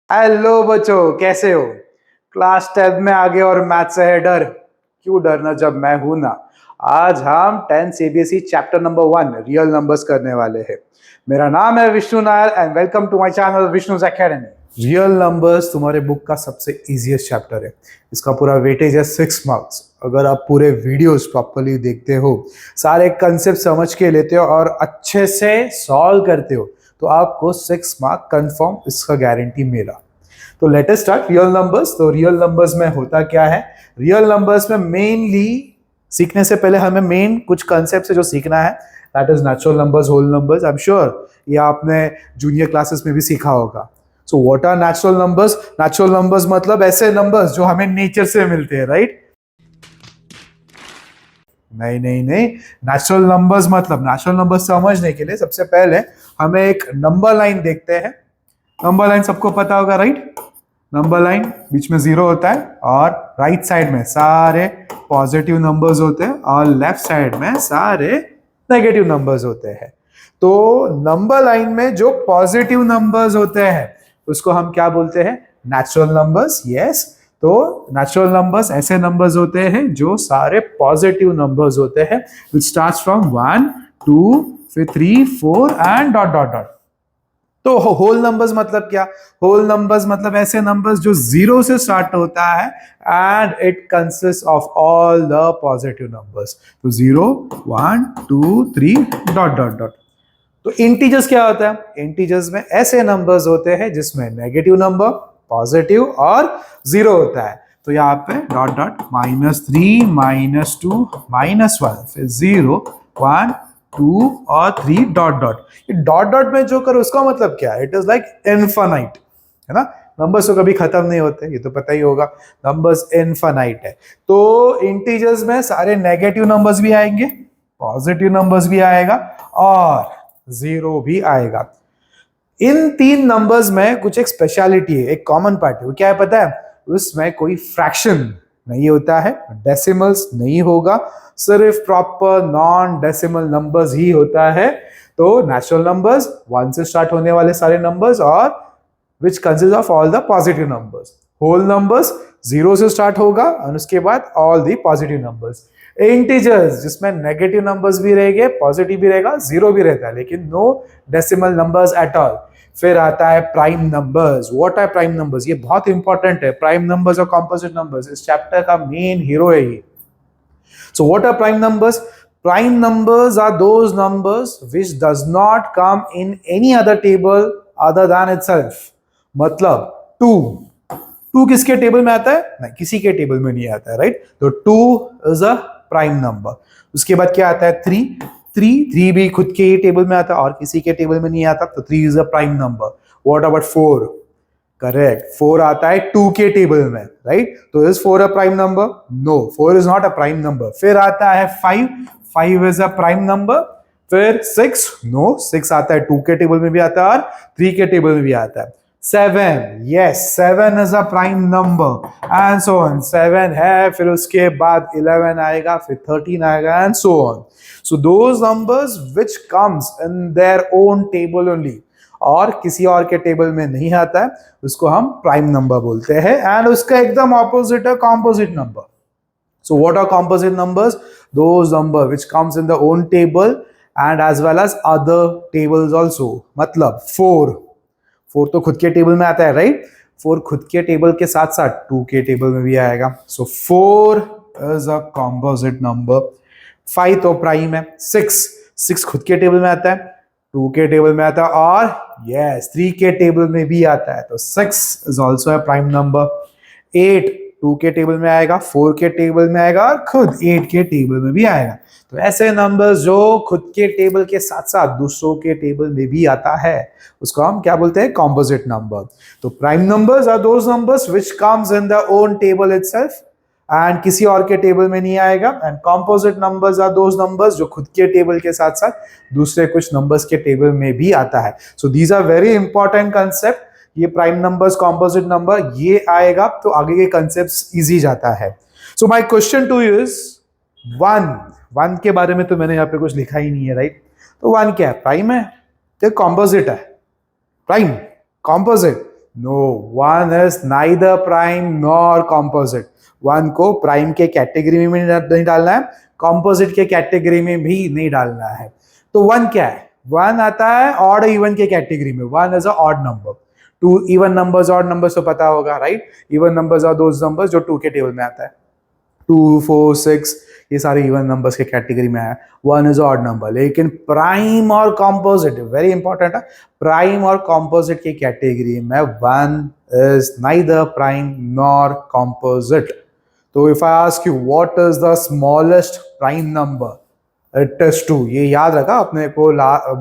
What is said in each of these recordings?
Hello बच्चों, कैसे हो? क्लास 10 में आगे और मैथ से है डर। क्यों डरना जब मैं हूं ना। आज हम 10 CBSE chapter number 1 real numbers करने वाले हैं। मेरा नाम है Vishnu Nair and welcome to my channel Vishnu's academy. Real numbers तुम्हारे बुक का सबसे इजीएस्ट चैप्टर है। इसका पूरा वेटेज है 6 मार्क्स। अगर आप पूरे वीडियोस प्रॉपर्ली देखते हो, सारे कंसेप्ट समझ के लेते हो और अच्छे से सॉल्व करते हो, तो आपको 6 मार्क कंफर्म, इसका गारंटी मेरा। तो let us start real numbers. तो रियल नंबर्स में होता क्या है? रियल नंबर्स में मेनली सीखने से पहले हमें मेन कुछ कंसेप्ट है जो सीखना है। That is natural numbers, whole numbers. I am sure ये आपने जूनियर क्लासेस में भी सीखा होगा। So what are natural numbers? Natural numbers मतलब ऐसे नंबर्स जो हमें नेचर से मिलते हैं, राइट? नहीं नहीं नहीं, नेचुरल नंबर्स मतलब, नेचुरल नंबर्स समझने के लिए सबसे पहले हमें एक नंबर लाइन देखते हैं। नंबर लाइन सबको पता होगा, राइट? नंबर लाइन बीच में जीरो होता है और राइट साइड में सारे पॉजिटिव नंबर्स होते हैं और लेफ्ट साइड में सारे नेगेटिव नंबर्स होते हैं। तो नंबर लाइन में जो पॉजिटिव नंबर्स होते हैं उसको हम क्या बोलते हैं? Natural numbers. यस, तो नेचुरल नंबर्स ऐसे नंबर्स होते हैं जो सारे पॉजिटिव नंबर्स होते हैं, विच स्टार्ट्स फ्रॉम 1 2 फिर 3 4 एंड डॉट डॉट डॉट। तो होल नंबर्स मतलब क्या? होल नंबर्स मतलब ऐसे नंबर्स जो जीरो से स्टार्ट होता है and it consist of all the positive numbers. तो 0 1 2 3 डॉट डॉट डॉट। तो इंटीजर्स क्या होता है? इंटीजर्स में ऐसे नंबर्स होते हैं जिसमें नेगेटिव नंबर, पॉजिटिव और जीरो होता है। तो यहाँ पे डॉट डॉट -3 -2 -1 फिर 0 1 2 और 3 डॉट डॉट। ये डॉट डॉट में जो करो उसका मतलब क्या है? इट इज लाइक इनफाइनाइट, है ना? नंबर्स तो कभी खत्म नहीं होते, ये तो पता ही होगा। नंबर्स इनफाइनाइट है। तो इंटीजर्स में सारे नेगेटिव नंबर्स भी आएंगे, पॉजिटिव नंबर्स भी आएगा और जीरो भी आएगा। इन तीन नंबर्स में कुछ एक स्पेशलिटी है, एक कॉमन पार्ट है। वो क्या है पता है? उसमें कोई फ्रैक्शन नहीं होता है, डेसिमल्स नहीं होगा, सिर्फ प्रॉपर नॉन डेसिमल नंबर्स ही होता है। तो नेचुरल नंबर्स 1 से स्टार्ट होने वाले सारे नंबर्स और which consist of all the positive numbers. Whole numbers 0 से स्टार्ट होगा और उसके बाद all the positive numbers. Integers जिसमें नेगेटिव नंबर्स भी रहेंगे, पॉजिटिव भी रहेगा, जीरो भी रहता है, लेकिन no decimal numbers at all. फिर आता है prime numbers. What are prime numbers? ये बहुत इंपॉर्टेंट है। प्राइम नंबर्स और कंपोजिट नंबर्स इस चैप्टर का मेन हीरो है ये। So what are prime numbers? Prime numbers are those numbers which does not come in any other table other than itself. मतलब 2 2 किसके टेबल में आता है? नहीं, किसी के टेबल में नहीं आता है, राइट? तो 2 इज अ प्राइम नंबर। उसके बाद क्या आता है? 3 3 भी खुद के ही टेबल में आता है और किसी के टेबल में नहीं आता, तो 3 is a prime number. What about 4? Correct, 4 आता है 2 के टेबल में, राइट? तो is 4 a prime number? No, 4 is not a prime number. फिर आता है 5 5 इज अ प्राइम नंबर। फिर 6, नो, 6 आता है 2 के टेबल में भी आता है और 3 के टेबल में भी आता है। 7, yes, 7 is a prime number and so on. 7 है, फिर उसके बाद 11 आएगा, फिर 13 आएगा and so on. So those numbers which comes in their own table only और किसी और के टेबल में नहीं आता है, उसको हम प्राइम नंबर बोलते हैं। एंड उसका एकदम ऑपोजिट है composite number. So what are composite numbers? Those number which comes in the own table and as well as other tables also. मतलब 4 तो खुद के टेबल में आता है, राइट? 4 खुद के टेबल के साथ साथ 2 के टेबल में भी आएगा। सो 4 इज अ कॉम्पोजिट नंबर। 5 तो प्राइम है। 6 खुद के टेबल में आता है, 2 के टेबल में आता है और यस 3 के टेबल में भी आता है, तो 6 is also a prime number. 8 2 के टेबल में आएगा, 4 के टेबल में आएगा और खुद 8 के टेबल में भी आएगा। तो ऐसे नंबर्स जो खुद के टेबल के साथ साथ दूसरों के टेबल में भी आता है, उसको हम क्या बोलते हैं? Composite number. तो prime numbers are those numbers which comes in the own table itself and किसी और के टेबल में नहीं आएगा। And composite numbers are those numbers जो खुद के टेबल के साथ साथ दूसरे कुछ नंबर्स के टेबल में भी आता है। So these are very important concept. ये प्राइम नंबर्स, कॉम्पोजिट नंबर, ये आएगा तो आगे के कंसेप्ट इजी जाता है। So my question to you is one के बारे में तो मैंने यहाँ पे कुछ लिखा ही नहीं है, राइट? तो वन क्या है? प्राइम है या कॉम्पोजिट है? Prime, composite? No, one is neither prime nor composite. One को प्राइम के कैटेगरी में नहीं डालना है, कॉम्पोजिट के कैटेगरी में भी नहीं डालना है। तो वन क्या है? वन आता है ऑड इवन के कैटेगरी में। One is a odd number. Two even numbers, odd numbers तो पता होगा, right? Even numbers are those numbers जो टू के टेबल में आता है। 2, 4, 6 ये सारे इवन नंबर्स के कैटेगरी में है। One is odd number. लेकिन प्राइम और कॉम्पोजिट वेरी इंपॉर्टेंट है, प्राइम और कॉम्पोजिट की कैटेगरी में one is neither prime nor composite. तो if I ask you what is the smallest prime number, it is 2। ये याद रखा अपने को,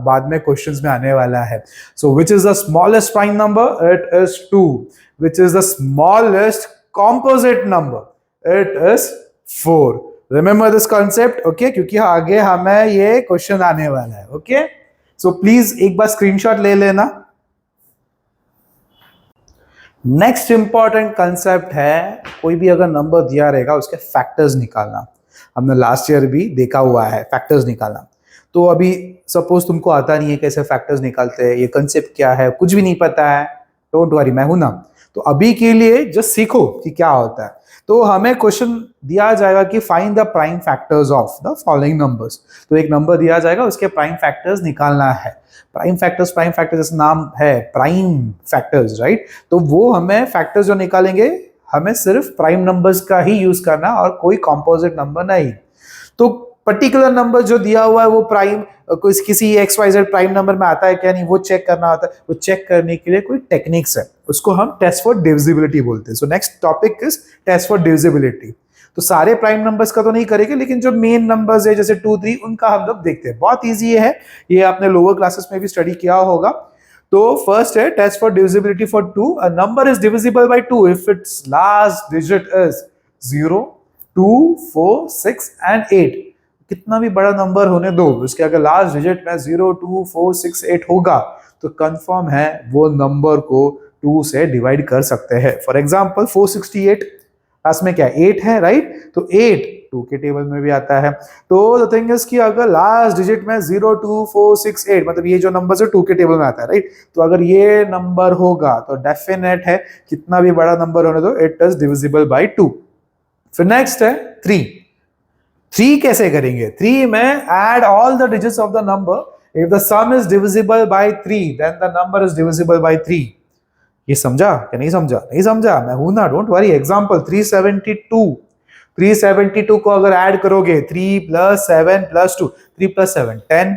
बाद में क्वेश्चंस में आने वाला है। So which is the smallest prime number? It is 2। Which is the smallest composite number? It is 4। Remember this concept, okay? क्योंकि आगे हमें ये क्वेश्चन आने वाला है, ओके? सो प्लीज एक बार स्क्रीनशॉट ले लेना। नेक्स्ट इंपॉर्टेंट कंसेप्ट है, कोई भी अगर नंबर दिया रहेगा उसके फैक्टर्स निकालना। हमने लास्ट ईयर भी देखा हुआ है फैक्टर्स निकालना। तो अभी सपोज तुमको आता नहीं है कैसे फैक्टर्स निकालते हैं, ये कंसेप्ट क्या है, कुछ भी नहीं पता है, डोंट वरी, मैं हूं ना। तो अभी के लिए जस्ट सीखो कि क्या होता है। तो हमें क्वेश्चन दिया जाएगा कि find the prime factors of the following numbers. तो एक नंबर दिया जाएगा, उसके प्राइम फैक्टर्स निकालना है। प्राइम फैक्टर्स जैसे नाम है, प्राइम फैक्टर्स, राइट? तो वो हमें फैक्टर्स जो निकालेंगे, हमें सिर्फ प्राइम नंबर्स का ही यूज करना और कोई कॉम्पोजिट नंबर नहीं। तो पर्टिकुलर नंबर जो दिया हुआ है वो प्राइम किसी XYZ प्राइम नंबर में आता है क्या नहीं, वो चेक करना होता है। वो चेक करने के लिए कोई टेक्निक्स है, उसको हम टेस्ट फॉर डिविजिबिलिटी बोलते हैं। So next topic is test for divisibility. तो सारे प्राइम नंबर्स का तो नहीं करेंगे, लेकिन जो मेन नंबर्स है जैसे 2, 3, उनका हम लोग देखते हैं। बहुत ईजी है, ये आपने लोअर क्लासेस में भी स्टडी किया होगा। तो फर्स्ट है test for divisibility for 2। A number is divisible by 2 if its last digit is 0, 2, 4, 6 and 8। कितना भी बड़ा नंबर होने दो, उसके अगर लास्ट डिजिट में 0, 2, 4, 6, 8 होगा तो कंफर्म है वो नंबर को 2 से डिवाइड कर सकते हैं। फॉर एग्जांपल 468, पास में क्या 8 है, राइट? तो 8 2 के टेबल में भी आता है। तो द थिंग इज कि अगर लास्ट डिजिट में 0, 2, 4, 6, 8 मतलब ये जो नंबर है 2 के टेबल में आता है, राइट? तो अगर ये नंबर होगा तो डेफिनेट है कितना भी बड़ा नंबर होने दो, इट इज डिविजिबल बाय 2। फिर नेक्स्ट है 3। 3 कैसे करेंगे? 3 में add all the digits of the number. If the sum is divisible by 3 then the number is divisible by 3। ये समझा क्या? नहीं समझा? नहीं समझा, मैं हूं ना, डोंट वरी। एग्जांपल 372। 372 को अगर ऐड करोगे 3 + 7 + 2, 3 + 7 10,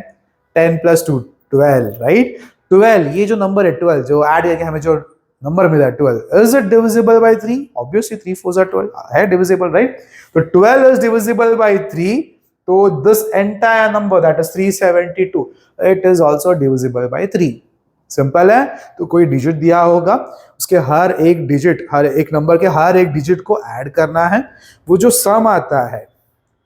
10 + 2 12, राइट? 12 ये जो नंबर है 12 जो ऐड करके हमें जो नंबर मिला 12, is it divisible by 3? Obviously 3 4 12 है डिविजिबल, राइट? तो 12 इज डिविजिबल बाय 3, तो this entire number that is 372 it is also divisible by 3। Simple है। तो कोई डिजिट दिया होगा, उसके हर एक डिजिट, हर एक नंबर के हर एक डिजिट को ऐड करना है। वो जो सम आता है,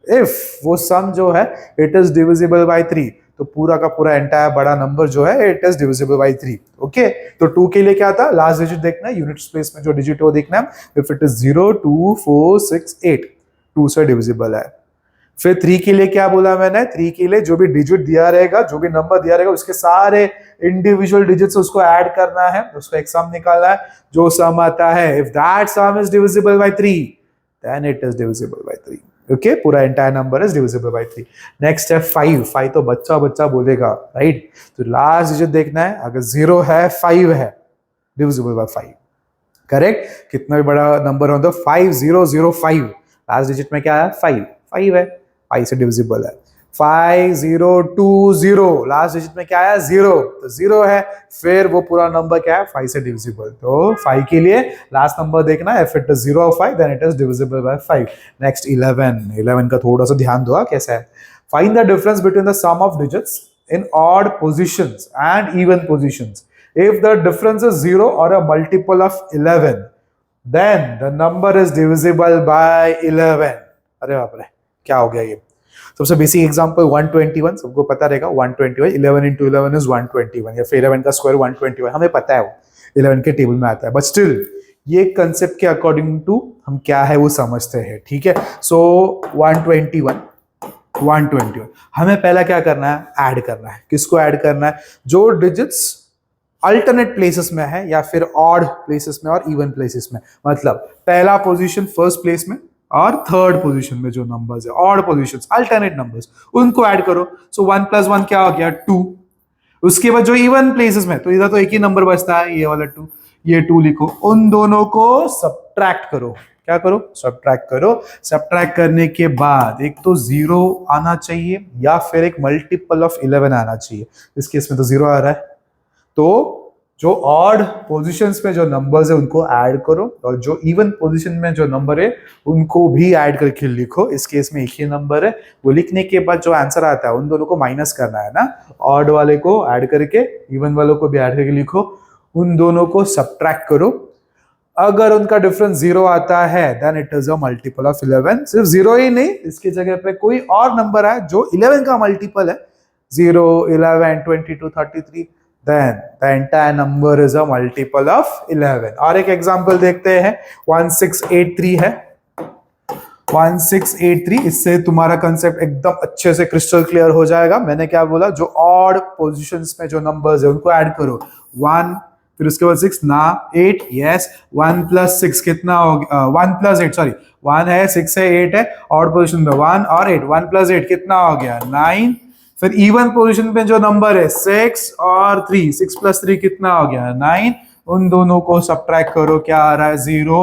इफ वो सम जो है इट इज डिविजिबल बाय 3, तो पूरा का पूरा एंटायर बड़ा नंबर जो है it is divisible by 3। Okay, तो 2 के लिए क्या था? लास्ट डिजिट देखना है, यूनिट प्लेस में जो डिजिट वो देखना है। इफ इट इज 0, 2, 4, 6, 8, 2 से डिविजिबल है। फिर 3 के लिए क्या बोला मैंने? 3 के लिए जो भी डिजिट दिया रहेगा, जो भी नंबर दिया रहेगा, उसके सारे इंडिविजुअल डिजिट्स उसको ऐड करना है, उसको एक सम निकालना है। जो सम आता है, if that sum is divisible by 3 then it is divisible by 3। Okay, पूरा entire number is divisible by 3। Next है 5। 5 तो बच्चा बच्चा बोलेगा, राइट? तो लास्ट डिजिट देखना है, अगर 0 है 5 है, डिविजिबल बाय 5। करेक्ट? कितना भी बड़ा नंबर हो तो 5005, लास्ट डिजिट में क्या है? 5 है, 5 से डिविजिबल है। 5020, लास्ट डिजिट में क्या है? 0, तो 0 है, फिर वो पूरा नंबर क्या है? 5 से डिविजिबल। तो 5 के लिए लास्ट नंबर देखना है, if it is 0 or 5 then it is divisible by 5। Next 11 का थोड़ा सा ध्यान दो कैसा है। Find the difference between the sum of digits in odd positions and even positions. If the difference is 0 or a multiple of 11, then the number is divisible by 11. अरे बाप रे, क्या हो गया ये? सबसे बेसिक एग्जांपल 121, सबको पता रहेगा 121, 11 into 11 is 121, या फिर 11 का स्क्वायर 121, हमें पता है वो 11 के टेबल में आता है। बट स्टिल ये कंसेप्ट के अकॉर्डिंग टू हम क्या है वो समझते हैं, ठीक है? सो 121 हमें पहला क्या करना है? ऐड करना है। किसको ऐड करना है? जो डिजिट्स अल्टरनेट प्लेसेस में है या फिर ऑड प्लेसेस में और इवन प्लेसेस में। मतलब पहला पोजीशन फर्स्ट प्लेस में और थर्ड पोजीशन में जो नंबर्स है ऑड पोजीशंस अल्टरनेट नंबर्स उनको ऐड करो। सो 1 + 1 क्या हो गया 2। उसके बाद जो इवन प्लेसेस में तो इधर तो एक ही नंबर बचता है ये वाला 2, ये 2 लिखो। उन दोनों को सब्ट्रैक्ट करो। क्या करो? सब्ट्रैक्ट करो। सब्ट्रैक्ट करने के बाद एक तो 0 आना चाहिए या फिर एक मल्टीपल ऑफ 11 आना चाहिए। इस केस में तो 0 आ रहा है, तो जो ऑड पोजीशंस में जो नंबर्स है उनको ऐड करो और जो इवन पोजीशन में जो नंबर है उनको भी ऐड करके लिखो। इस केस में एक ही नंबर है, वो लिखने के बाद जो आंसर आता है उन दोनों को माइनस करना है ना। ऑड वाले को ऐड करके इवन वालों को भी ऐड करके लिखो। उन दोनों को सब्ट्रैक्ट करो। अगर उनका डिफरेंस 0 आता है then it is a multiple of 11। सिर्फ 0 ही नहीं, इसकी जगह पे कोई और नंबर है जो 11 का मल्टीपल है, 0, 11, 22, 33, then the entire number is a multiple of 11। और एक एग्जांपल देखते हैं, 1683 है। 1683, इससे तुम्हारा कंसेप्ट एकदम अच्छे से क्रिस्टल क्लियर हो जाएगा। मैंने क्या बोला, जो ऑड पोजीशंस में जो नंबर्स है उनको ऐड करो। 1 फिर उसके बाद 6 ना 8, यस 1 + 6 कितना हो गया? 1 + 8 सॉरी 1 है 6 है 8 है, ऑड पोजीशन में 1 और 8, 1 + 8 कितना हो गया 9। फिर इवन पोजीशन पे जो नंबर है 6 और 3, 6 + 3 कितना हो गया 9। उन दोनों को सब्ट्रैक्ट करो, क्या आ रहा है 0।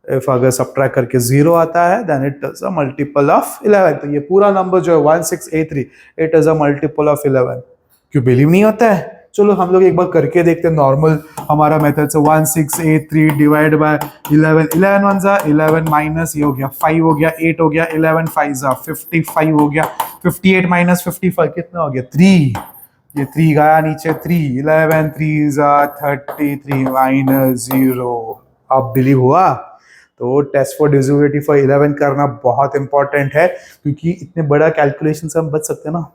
इफ अगर सब्ट्रैक्ट करके 0 आता है then it is a multiple of 11। तो ये पूरा नंबर जो है 1683 it is a multiple of 11। क्यों बिलीव नहीं होता है? चलो हम लोग एक बार करके देखते हैं नॉर्मल हमारा मेथड से। 1683 डिवाइड बाय 11, 11 1 जा 11 माइनस ये हो गया 5 हो गया 8 हो गया 11 5 जा 55 हो गया 58 माइनस 55 कितना हो गया 3। ये 3 गया नीचे 3, 11 3 जा 33 माइनस 0। अब बिलीव हुआ? तो टेस्ट फॉर डिविजिबिलिटी फॉर 11 करना बहुत इंपॉर्टेंट है क्योंकि इतने बड़ा कैलकुलेशन से हम बच सकते हैं ना।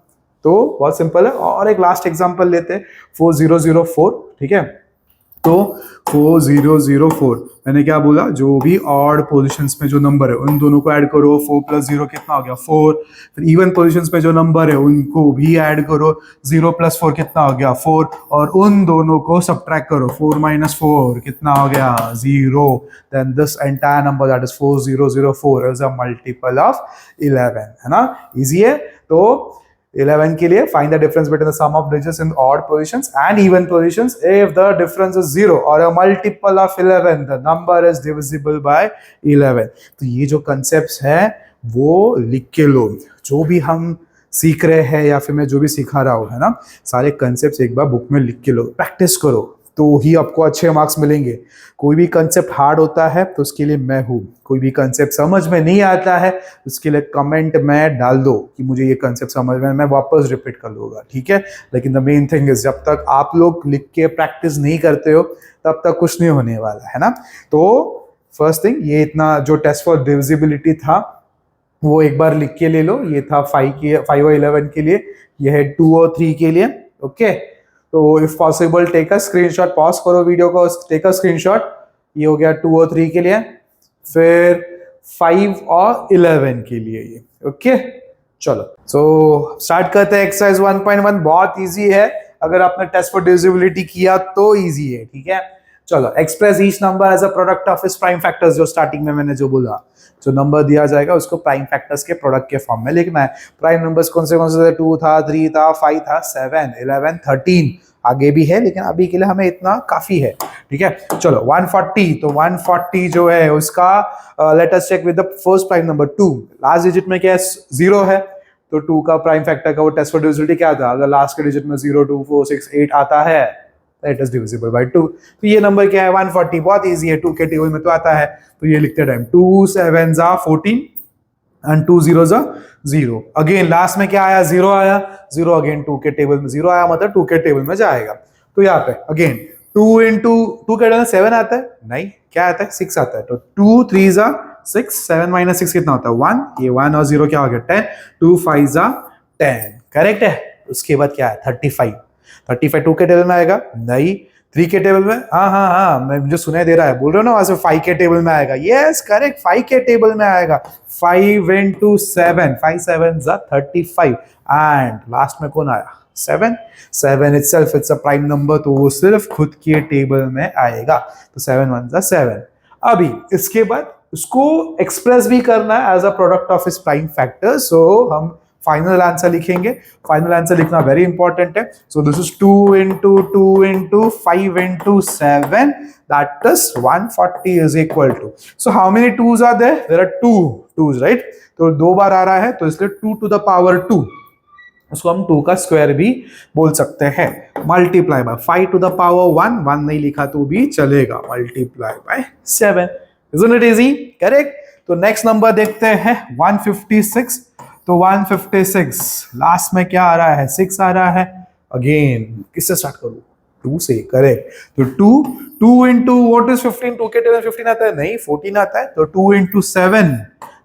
तो बहुत सिंपल है। और एक लास्ट एग्जांपल लेते हैं 4004। ठीक है, तो 4004 मैंने क्या बोला, जो भी ऑड पोजीशंस में जो नंबर है उन दोनों को ऐड करो। 4 + 0 कितना हो गया 4। फिर इवन पोजीशंस में जो नंबर है उनको भी ऐड करो। 0 + 4 कितना हो गया 4 और उन दोनों को सब्ट्रैक्ट करो। 4 - 4 कितना हो गया 0। Then this entire number that is 4004 is a multiple of 11, है ना। इजी है। तो 11 के लिए find the difference between the sum of digits in odd positions and even positions. If the difference is 0 or a multiple of 11, the number is divisible by 11। तो ये जो concepts है वो लिख के लो। जो भी हम सीख रहे हैं या फिर मैं जो भी सिखा रहा हूँ, है ना, सारे concepts एक बार बुक में लिख के लो, प्रैक्टिस करो तो ही आपको अच्छे मार्क्स मिलेंगे। कोई भी कंसेप्ट हार्ड होता है तो उसके लिए मैं हूँ। कोई भी कंसेप्ट समझ में नहीं आता है उसके लिए कमेंट में डाल दो कि मुझे ये कंसेप्ट समझ में, मैं वापस रिपीट कर लूँगा। ठीक है, लेकिन द मेन थिंग इज जब तक आप लोग लिख के प्रैक्टिस नहीं करते हो तब तक कुछ नहीं होने वाला है ना। तो फर्स्ट थिंग, ये इतना जो टेस्ट फॉर डिविजिबिलिटी था वो एक बार लिख के ले लो। ये था 5 और 11 के लिए, ये है 2 और 3 के लिए। ओके, तो if possible take a screenshot, pause करो वीडियो को, टेक अ स्क्रीनशॉट। ये हो गया 2 और 3 के लिए, फिर 5 और 11 के लिए ये। ओके, चलो सो स्टार्ट करते हैं एक्सरसाइज 1.1। बहुत इजी है, अगर आपने टेस्ट फॉर डिविजिबिलिटी किया तो इजी है। ठीक है, चलो express each number as a product of its prime factors. जो स्टार्टिंग में मैंने जो बोला, जो नंबर दिया जाएगा उसको प्राइम फैक्टर्स के प्रोडक्ट के फॉर्म में लिखना है। प्राइम नंबर्स कौन से थे? 2 था, 3 था, 5 था, 7, 11, 13, आगे भी है लेकिन अभी के लिए हमें इतना काफी है। ठीक है, चलो 140। तो 140 जो है उसका let us check with the first prime number 2। Last digit में क्या है 0 है, तो 2 का प्राइम फैक्टर का वो टेस्ट फॉर डिविजिबिलिटी क्या था? अगर लास्ट के डिजिट में 0 2 4 6 8 आता है इट इज डिविजिबल बाय 2। तो ये नंबर क्या है 140। बहुत इजी है, 2 के टेबल में तो आता है। तो ये लिखते टाइम 2 7 जा 14 एंड 2 0 जा 0। अगेन लास्ट में क्या आया 0 आया, 0 अगेन 2 के टेबल में 0 आया, मतलब 2 के टेबल में जाएगा। तो यहाँ पे अगेन 2 into 2 के टेबल में 7 आता है, नहीं क्या आता है 6 आता है। तो 2 3 जा 6, 7 - 6 कितना होता है 1। ये 1 और 0 क्या हो गया 10, 2 5 जा 10, करेक्ट है। उसके बाद क्या है 35। 35 2 के टेबल में आएगा, नहीं 3 के टेबल में, हाँ मैं मुझे सुनाई दे रहा है, बोल रहे हो ना वहां से 5 के टेबल में आएगा। यस करेक्ट, 5 के टेबल में आएगा। 5 into 7, 5 7 जा 35 एंड लास्ट में कौन आया 7 7 itself it's a prime number, तो वो सिर्फ खुद के टेबल में आएगा, तो 7 1 जा 7। अभी इसके बाद उसको एक्सप्रेस भी करना है एज अ प्रोडक्ट ऑफ इस प्राइम फैक्टर, सो हम फाइनल आंसर लिखेंगे। फाइनल आंसर लिखना वेरी इंपॉर्टेंट है। सो this is 2 into 2 into 5 into 7, that is 140 is equal to, so how many 2s are there? There are 2 2s, right? तो दो बार आ रहा है तो इसलिए 2 to the power 2, उसको हम 2 का स्क्वायर भी बोल सकते हैं। Multiply by 5 to the power 1, 1 नहीं लिखा तो भी चलेगा, multiply by 7। Isn't it easy? Correct. तो नेक्स्ट नंबर देखते हैं 156। तो 156 लास्ट में क्या आ रहा है? 6 आ रहा है। अगेन किससे स्टार्ट करूं? 2 से, करेक्ट। तो 2 into what is 15? 2 के टेबल 15 आता है? नहीं, 14 आता है। तो 2 into 7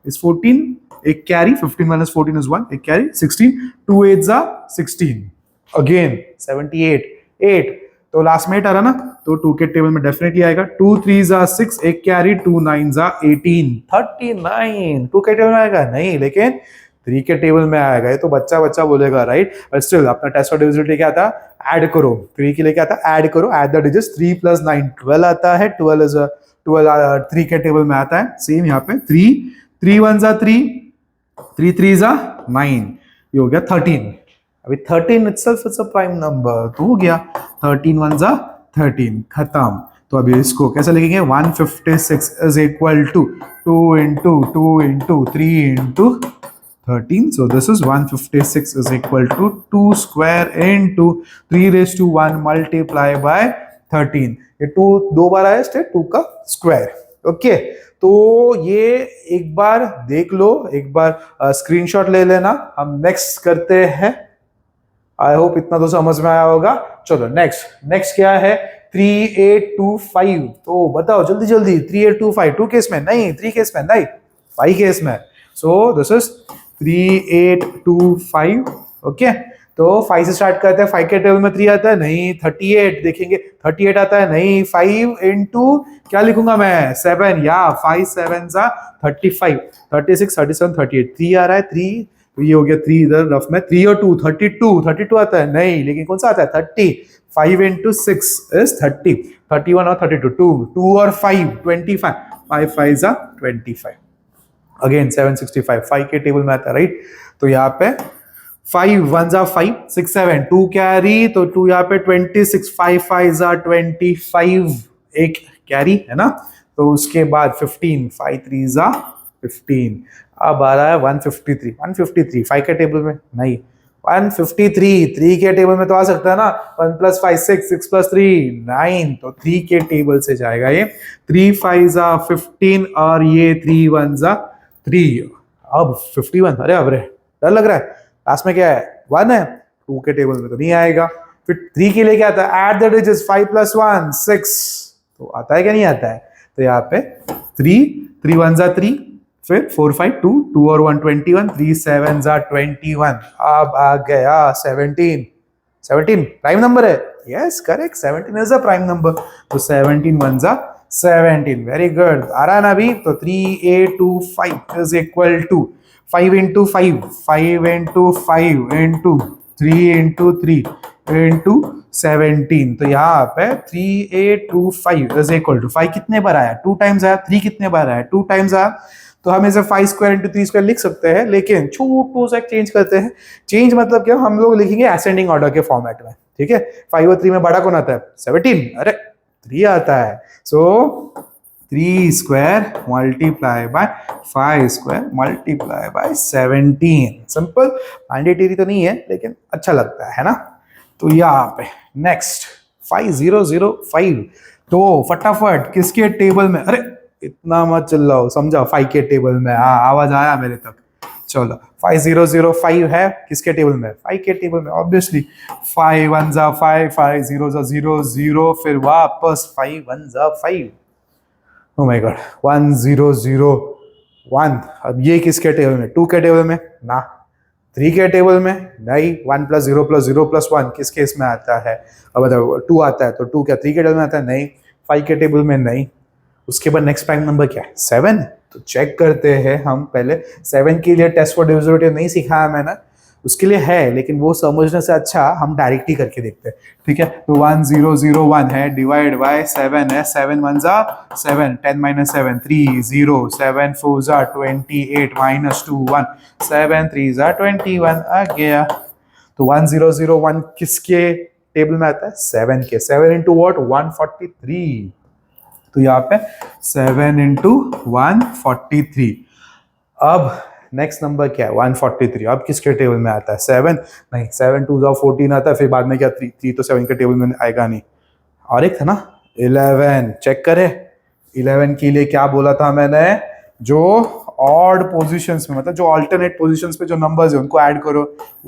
is 14, एक कैरी, 15 minus 14 is 1, एक कैरी, 16, 2 8s are 16, अगेन 78, 8, तो लास्ट में 8 आ रहा ना, तो 2 के टेबल में डेफिनेटली आएगा। 2 3s are 6, एक कैरी, 2 9s are 18, 39, 2 के टेबल में आएगा नहीं, लेकिन 3 के टेबल में आएगा। ये तो बच्चा बच्चा बोलेगा, राइट? बट स्टिल अपना टेस्ट और डिविजिबिलिटी क्या था? ऐड करो। 3 के लिए क्या था? ऐड करो, ऐड द डिजिट्स। 3 + 9 12 आता है। 12 is 12 3 के टेबल में आता है। सेम यहाँ पे 3 1s are 3, 3 3s are 9, ये हो गया 13। अभी 13 itself is a prime number, तो हो गया 13 1s are 13, खत्म। तो अभी इसको कैसे लिखेंगे? 156 is equal to 2 into 2 into 3 into 13, so this is 156 is equal to 2 square into 3 raised to 1 multiply by 13। ये 2 दो बार आया, स्टेट 2 का स्क्वायर, ओके। तो ये एक बार देख लो, एक बार स्क्रीनशॉट ले लेना। हम नेक्स्ट करते हैं। आई होप इतना तो समझ में आया होगा। चलो नेक्स्ट क्या है? 3825। तो बताओ जल्दी जल्दी। 3825 2 केस में नहीं, 3 केस में नहीं, 5 केस में। सो दिस इज 3825, ओके। तो 5 से स्टार्ट करते हैं। 5 के टेबल में 3 आता है नहीं, 38 देखेंगे, 38 आता है नहीं, 5 into क्या लिखूंगा मैं? 7, या 5 7s are 35, 36 37 38, 3 आ रहा है, 3, तो ये हो गया 3 इधर रफ में। 3 और 2 32 आता है नहीं, लेकिन कौन सा आता है? 30। 5 into 6 is 30, 31 और 32, 2 और 5 25, 5 5s are 25, अगेन 765 5 के टेबल में आता है, राइट? तो यहाँ पे 5 1s are 5, 6 7, 2 कैरी, तो 2 यहाँ पे 26, 5 5s are 25, एक कैरी है ना। तो उसके बाद 15, 5 3s are 15। अब आ रहा है 153 5 के टेबल में नहीं, 153 3 के टेबल में तो आ सकता है ना। 1 + 5 6, 6 + 3 9, तो 3 के टेबल से जाएगा ये। 3 5s are 15 और ये 3 1s are 3। अब 51, अरे अब रे डर लग रहा है। लास्ट में क्या है? 1 है, 2 के टेबल में तो नहीं आएगा। फिर 3 के लिए क्या आता है? ऐड द डिजिट्स, 5 + 1 6, तो आता है क्या? नहीं आता है। तो यहाँ पे 3 1s are 3, फिर 4 5 2 2 और 1 21, 3 7s are 21। अब आ गया 17 प्राइम नंबर है। Yes correct, 17 is a prime number. तो 17 1s are 17, वेरी गुड। आ रहा है ना अभी? तो 3825 is equal to 5 into 5, 5 into 5 into 3 into 3 into 17। तो यहाँ पे 3825 इज इक्वल टू 5 कितने बार आया? 2 टाइम्स आया। 3 कितने बार आया? 2 टाइम्स आया। तो हम इसे 5 स्क्वायर into 3 स्क्वायर लिख सकते हैं, लेकिन छोटू सा चेंज करते हैं। चेंज मतलब क्या? हम लोग लिखेंगे असेंडिंग ऑर्डर के फॉर्मेट में, ठीक है। 5 और 3 में बड़ा कौन आता है? 17, अरे 3 आता है। सो 3 square multiply by 5 square multiply by 17। Simple, mandatory तो नहीं है लेकिन अच्छा लगता है ना। तो यहाँ पे नेक्स्ट 5005। तो फटाफट किसके टेबल में? अरे इतना मत चिल्लाओ, समझा? 5 के टेबल में। हाँ, आवाज आया मेरे तक। चलो 5005 है किसके टेबल में? 5 के टेबल में, obviously. 5 1s are 5, 5 0s are 0 0, फिर वापस 5 1s are 5। Oh my God, 1 0 0 1। अब ये किसके टेबल में? 2 के टेबल में ना, 3 के टेबल में नहीं। 1 + 0 + 0 + 1 किस केस में आता है? अब बताओ 2 आता है, तो 2 क्या 3 के टेबल में आता है? नहीं। 5 के टेबल में नहीं। उसके बाद नेक्स्ट प्राइम नंबर क्या है? 7। तो चेक करते हैं हम पहले। 7 के लिए टेस्ट फॉर डिविजिबिलिटी नहीं सिखाया मैंने। उसके लिए है, लेकिन वो समझने से अच्छा हम डायरेक्ट ही करके देखते हैं, ठीक है। तो 1001 है डिवाइड बाय 7 है, 7 1 जा 7, 10 माइनस 7 3 0, 7 4 जा 28 माइनस 2 1, 7 3 जा 21 आ गया। तो 1001 किसके टेबल में आता है? 7 के। 7 इंटू वॉट? 143। तो यहाँ पे 7 इंटू 143। अब नेक्स्ट नंबर क्या है? 143। अब किसके टेबल में आता है? 7 नहीं, 7 2 जाओ 14 आता है, फिर बाद में क्या 3 तो 7 के टेबल में आएगा नहीं। और एक था ना 11, चेक करें 11 के लिए क्या बोला था मैंने? जो ऑड पोजीशंस में, मतलब जो अल्टरनेट पोजीशंस पे जो नंबर्स है उनको ऐड करो।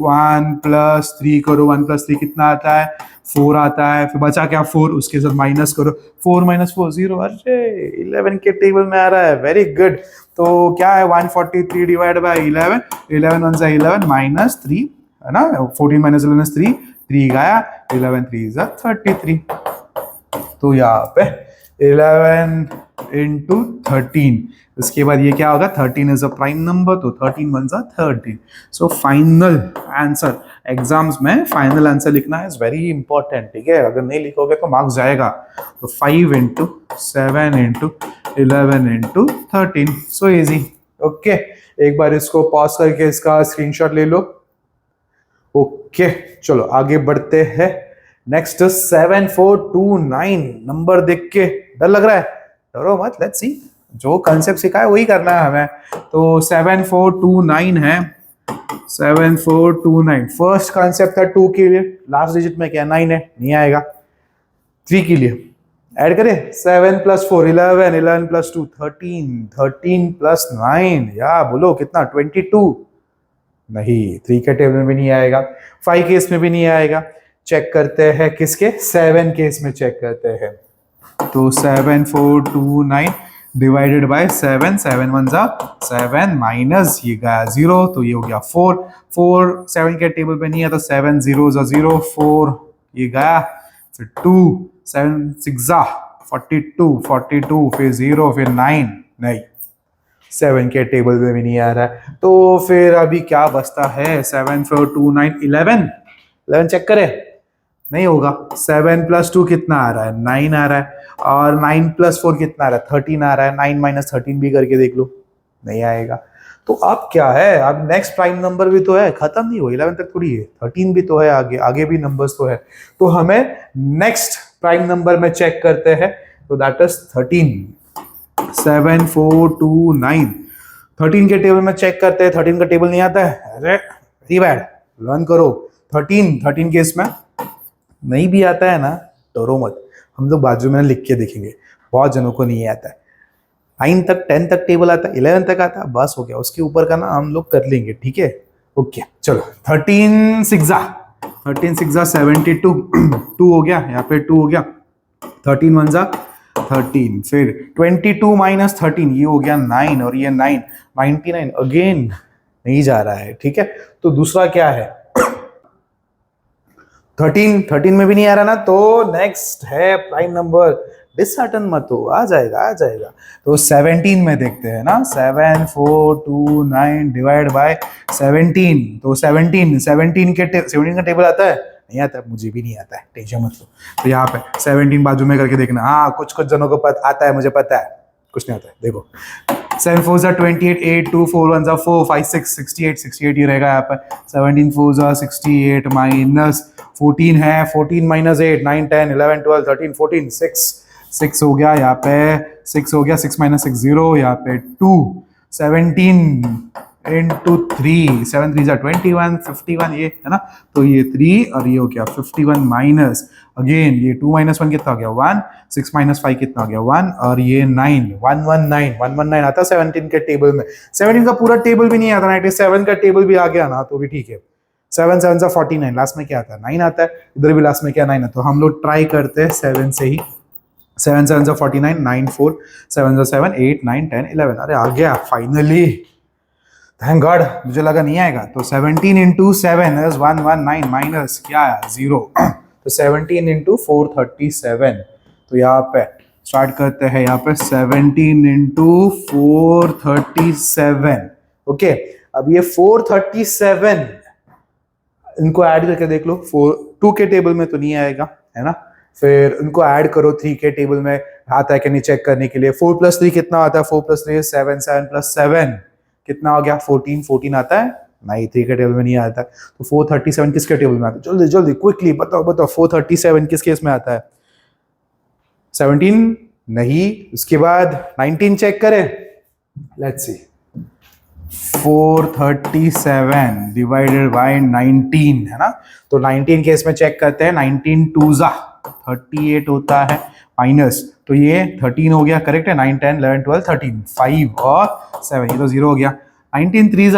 1 प्लस 3 करो, 1 प्लस 3 कितना आता है? 4 आता है। फिर बचा क्या? 4, उसके साथ माइनस करो, 4 माइनस 4 0। अरे 11 के टेबल में आ रहा है, वेरी गुड। तो क्या है? 143 डिवाइड बाय 11, 11 1 जा 11 माइनस 3 है ना, 14 माइनस 11 3, 3 गया, 11 3 जा 33। तो यहाँ पे 11 इंटू 13, इसके बाद ये क्या होगा? 13 इज अ प्राइम नंबर, तो 13 1 जा 13। सो फाइनल आंसर, एग्जाम्स में फाइनल आंसर लिखना है, इज वेरी इंपॉर्टेंट, ठीक है। अगर नहीं लिखोगे तो मार्क्स जाएगा। तो 5 into 7 into 11 into 13, so easy. Okay, एक बार इसको पॉज करके इसका स्क्रीनशॉट ले लो। ओके, चलो आगे बढ़ते हैं। नेक्स्ट 7429 नंबर देख के डर लग रहा है? डरो मत, लेट्स सी। जो कंसेप्ट सीखा है वही करना है हमें। तो 7429 है, 7429। फर्स्ट कंसेप्ट था 2 के लिए, लास्ट डिजिट में क्या 9 है, नहीं आएगा। 3 के लिए ऐड करें 7 प्लस 4 11, 11 प्लस 2 13, 13 प्लस 9 या बोलो कितना? 22। नहीं, 3 के टेबल में भी नहीं आएगा, 5 केस में भी नहीं आएगा। चेक करते हैं किसके? 7 केस में चेक करते हैं। तो 7429 डिवाइडेड बाय 7, 7 1 जा 7 माइनस ये गया 0, तो ये हो गया 4, 4 7 के टेबल पे नहीं है, तो 7 0 जा 0, 4 ये गया, फिर 2 7 6 जा 42, 42 फिर 0 फिर 9, नहीं 7 के टेबल में भी नहीं आ रहा है। तो फिर अभी क्या बचता है? 7 4 2 9 11, 11 चेक करें, नहीं होगा। 7 प्लस 2 कितना आ रहा है? 9 आ रहा है। और 9 प्लस 4 कितना आ रहा है? 13 आ रहा है। 9 माइनस 13 भी करके देख लो, नहीं आएगा। तो अब क्या है? अब नेक्स्ट प्राइम नंबर भी तो है, खत्म नहीं हुआ, 11 तक थोड़ी है, 13 भी तो है, आगे आगे भी नंबर्स तो है। तो हमें नेक्स्ट प्राइम नंबर में चेक करते हैं, तो दैट इज 13। 7429 13 के टेबल में चेक करते हैं। 13 का टेबल नहीं आता है, अरे वेरी बैड, लर्न करो। 13 केस में नहीं भी आता है ना, डरो मत, हम लोग बाजू में लिख के देखेंगे। बहुत जनों को नहीं आता है। 9 तक 10 तक टेबल आता है, 11 तक आता है, बस हो गया, उसके ऊपर का ना हम लोग कर लेंगे, ठीक है। ओके चलो 13 6 जा 72 2 हो गया, यहाँ पे 2 हो गया, 13 1 जा 13, फिर 22 माइनस 13 ये हो गया 9, और ये 9 99 अगेन नहीं जा रहा है, ठीक है। तो दूसरा क्या है? 13 में भी नहीं आ रहा ना, तो नेक्स्ट है प्राइम नंबर। डिसहार्टन मत हो, आ जाएगा आ जाएगा। तो 17 में देखते हैं ना, 7429 डिवाइड बाय 17, तो 17 का टेबल आता है? नहीं आता, मुझे भी नहीं आता है, टेंशन मत लो। तो यहाँ पे 17 बाजू में करके देखना। हाँ, कुछ कुछ जनों को आता है, मुझे पता है, कुछ नहीं आता है। देखो 7 4 जा 28, 8 2 4 1 जा 4 5 6 68, 68 ही रहेगा यहाँ पर। 17 4 जा 68 माइनस 14 है, 14 माइनस 8 9 10 11 12 13 14 6 हो गया यहाँ पे, 6 हो गया, 6 माइनस 6 0, यहाँ पे 2 17 इंटू 3 7 3 जा 21 51 ये है ना, तो ये 3 और ये हो गया 51 माइनस अगेन ये 2 माइनस 1 कितना हो गया 1, 6 माइनस 5 कितना हो गया 1, और ये 9 119 आता है 17 के टेबल में। 17 का पूरा टेबल भी नहीं आता, 97 का टेबल भी आ गया ना तो भी ठीक है। 7 7 जा 49, लास्ट में क्या आता है 9 आता है, इधर भी लास्ट में क्या 9 है, तो हम लोग ट्राई करते हैं 7 से ही। 7 7 जा 49, 9 4 7 जा 7 8 9 10 11, अरे आ गया फाइनली, थैंक गॉड। मुझे लगा नहीं आएगा। तो 17 इंटू 7 इज 119 माइनस क्या है 0, तो 17 इंटू 437। तो यहाँ पे स्टार्ट करते हैं, यहाँ पे 17 इंटू 437। ओके, अब ये 437 इनको ऐड करके देख लो, 2 के टेबल में तो नहीं आएगा, है ना। फिर उनको ऐड करो 3 के टेबल में, आता है कि नहीं चेक करने के लिए। 4 + 3 कितना आता है? 4 + 3 7, 7 + 7 कितना हो गया? 14। 14 आता है? नहीं, 3 के टेबल में नहीं आता है। तो 437 किसके टेबल में आता है? जल्दी जल्दी क्विकली बताओ बताओ, 437 किस केस में आता है? 17 नहीं। उसके बाद 19 चेक करें, लेट्स सी। 437 डिवाइडेड बाय 19, है ना। तो 19 केस में चेक करते हैं। 19 2 38 होता है, माइनस, तो ये 13 हो गया, करेक्ट है। 9 10 11 12 13, 5 और 7, ये तो 0 हो गया। 19 3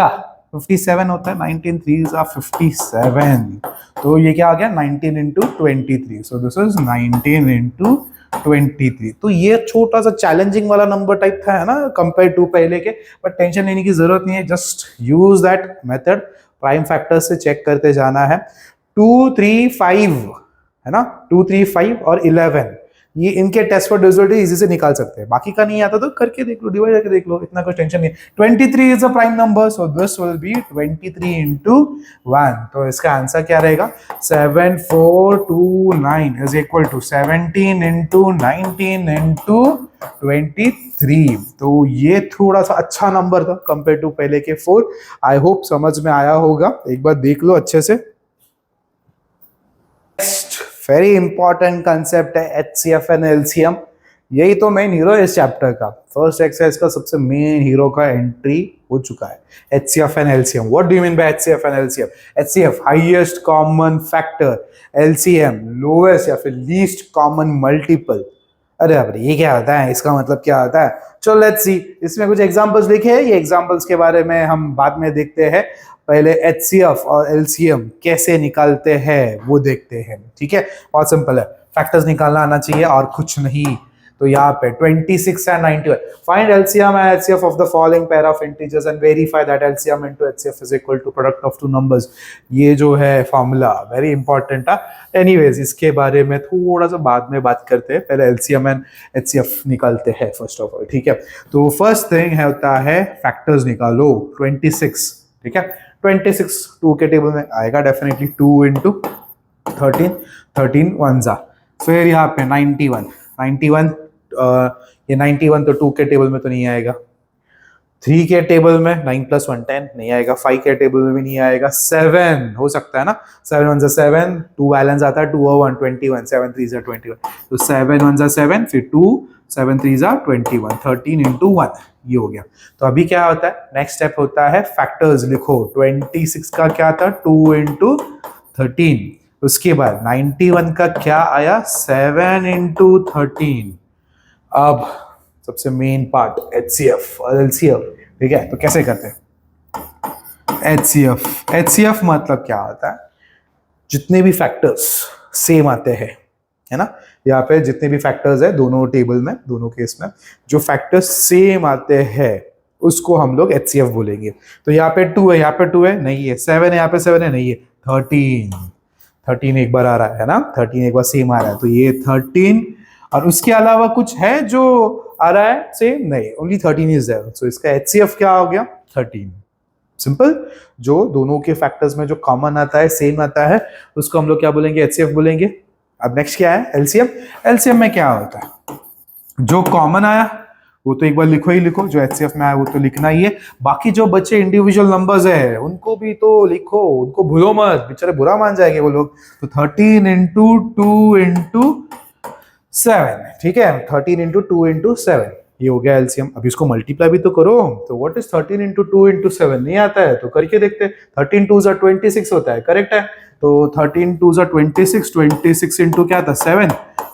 57 होता है, 19 3 57, तो ये क्या आ गया? 19 × 23, सो दिस इज 19 × 23। तो ये छोटा सा चैलेंजिंग वाला नंबर टाइप था, है ना, कंपेयर टू पहले के। बट टेंशन लेने की जरूरत नहीं है, just use that method, prime factor से चेक करते जाना है। 2 3 5, है ना, 2 3 5 और 11, ये इनके टेस्ट फॉर डिविजिबिलिटी इजी से निकाल सकते हैं। बाकी का नहीं आता तो करके देख लो, डिवाइड करके देख लो, इतना कोई टेंशन नहीं। 23 is a prime number, so this will be 23 × 1। तो इसका आंसर क्या रहेगा? 7429 इज इक्वल टू 17 × 19 × 23। तो ये थोड़ा सा अच्छा नंबर था कंपेयर टू पहले के 4। आई होप समझ में आया होगा, एक बार देख लो अच्छे से। वेरी इंपॉर्टेंट कंसेप्ट है HCF एंड LCM। यही तो मेन हीरो है इस चैप्टर का। फर्स्ट एक्सरसाइज का सबसे मेन हीरो का एंट्री हो चुका है, HCF and LCM। What do you mean by HCF and LCM? HCF highest common factor, LCM lowest या फिर लीस्ट कॉमन मल्टीपल। अरे अरे, ये क्या होता है? इसका मतलब क्या होता है? चलो लेट्स सी। इसमें कुछ एग्जांपल्स लिखे हैं, ये एग्जांपल्स के बारे में हम बाद में देखते हैं। पहले HCF और LCM कैसे निकालते हैं वो देखते हैं, ठीक है। बहुत सिंपल है, फैक्टर्स निकालना आना चाहिए और कुछ नहीं। तो यहाँ पे 26 and 91, find LCM and HCF of the following pair of integers and verify that LCM into HCF is equal to product of two numbers। ये जो है फॉर्मूला वेरी इंपॉर्टेंट है। एनीवेज, इसके बारे में थोड़ा सा बाद में बात करते हैं, पहले LCM and HCF निकालते हैं फर्स्ट ऑफ ऑल, ठीक है। तो फर्स्ट थिंग है होता है फैक्टर्स निकालो। 26, ठीक है। 26 2 के टेबल में आएगा डेफिनेटली, 2 × 13, 13 1 फिर यहाँ पे 91, ये 91 तो 2 के टेबल में तो नहीं आएगा। 3 के टेबल में 9 + 1 10 नहीं आएगा। 5 के टेबल में भी नहीं आएगा। 7 हो सकता है ना, 7 1 7, 2 बैलेंस आता है, 2 और 1 21, 7 3 21, तो 7 1 7, फिर 2 7 3 21, 13 × 1, ये हो गया। तो अभी क्या होता है, नेक्स्ट स्टेप होता है फैक्टर्स लिखो। 26 का क्या था? 2 × 13। उसके बाद 91 का क्या आया? 7 × 13। अब सबसे मेन पार्ट HCF और LCM, ठीक है। तो कैसे करते हैं HCF मतलब क्या होता है? जितने भी फैक्टर्स सेम आते हैं, है ना, यहाँ पे जितने भी फैक्टर्स है दोनों टेबल में, दोनों केस में जो फैक्टर्स सेम आते हैं उसको हम लोग HCF बोलेंगे। तो यहाँ पे 2 है, यहाँ पे 2 है, नहीं है। 7 है, यहाँ पे 7 है, नहीं है। 13 एक बार आ रहा है ना, 13 एक बार सेम आ रहा है, तो ये 13। और उसके अलावा कुछ है जो आ रहा है सेम? नहीं, ओनली 13 इज देयर। सो इसका HCF क्या हो गया? 13। सिंपल। जो दोनों के फैक्टर्स में जो कॉमन आता है, सेम आता है, उसको हम लोग क्या बोलेंगे? HCF बोलेंगे। अब नेक्स्ट क्या है? LCM में क्या होता है? जो कॉमन आया वो तो एक बार लिखो ही लिखो, जो HCF में आया वो तो लिखना ही है। बाकी जो बच्चे इंडिविजुअल नंबर्स है उनको भी तो लिखो, उनको भूलो मत, बेचारे बुरा मान जाएंगे वो लोग। तो 13 × 2 × 7, ठीक है। 13 × 2 × 7, ये हो गया LCM। अब इसको मल्टीप्लाई भी तो करो। तो व्हाट इज 13 × 2 × 7? नहीं आता है तो करके देखते हैं। 13 2 26 होता है, करेक्ट है। तो 13 2 26, 26 इंटू क्या था? 7,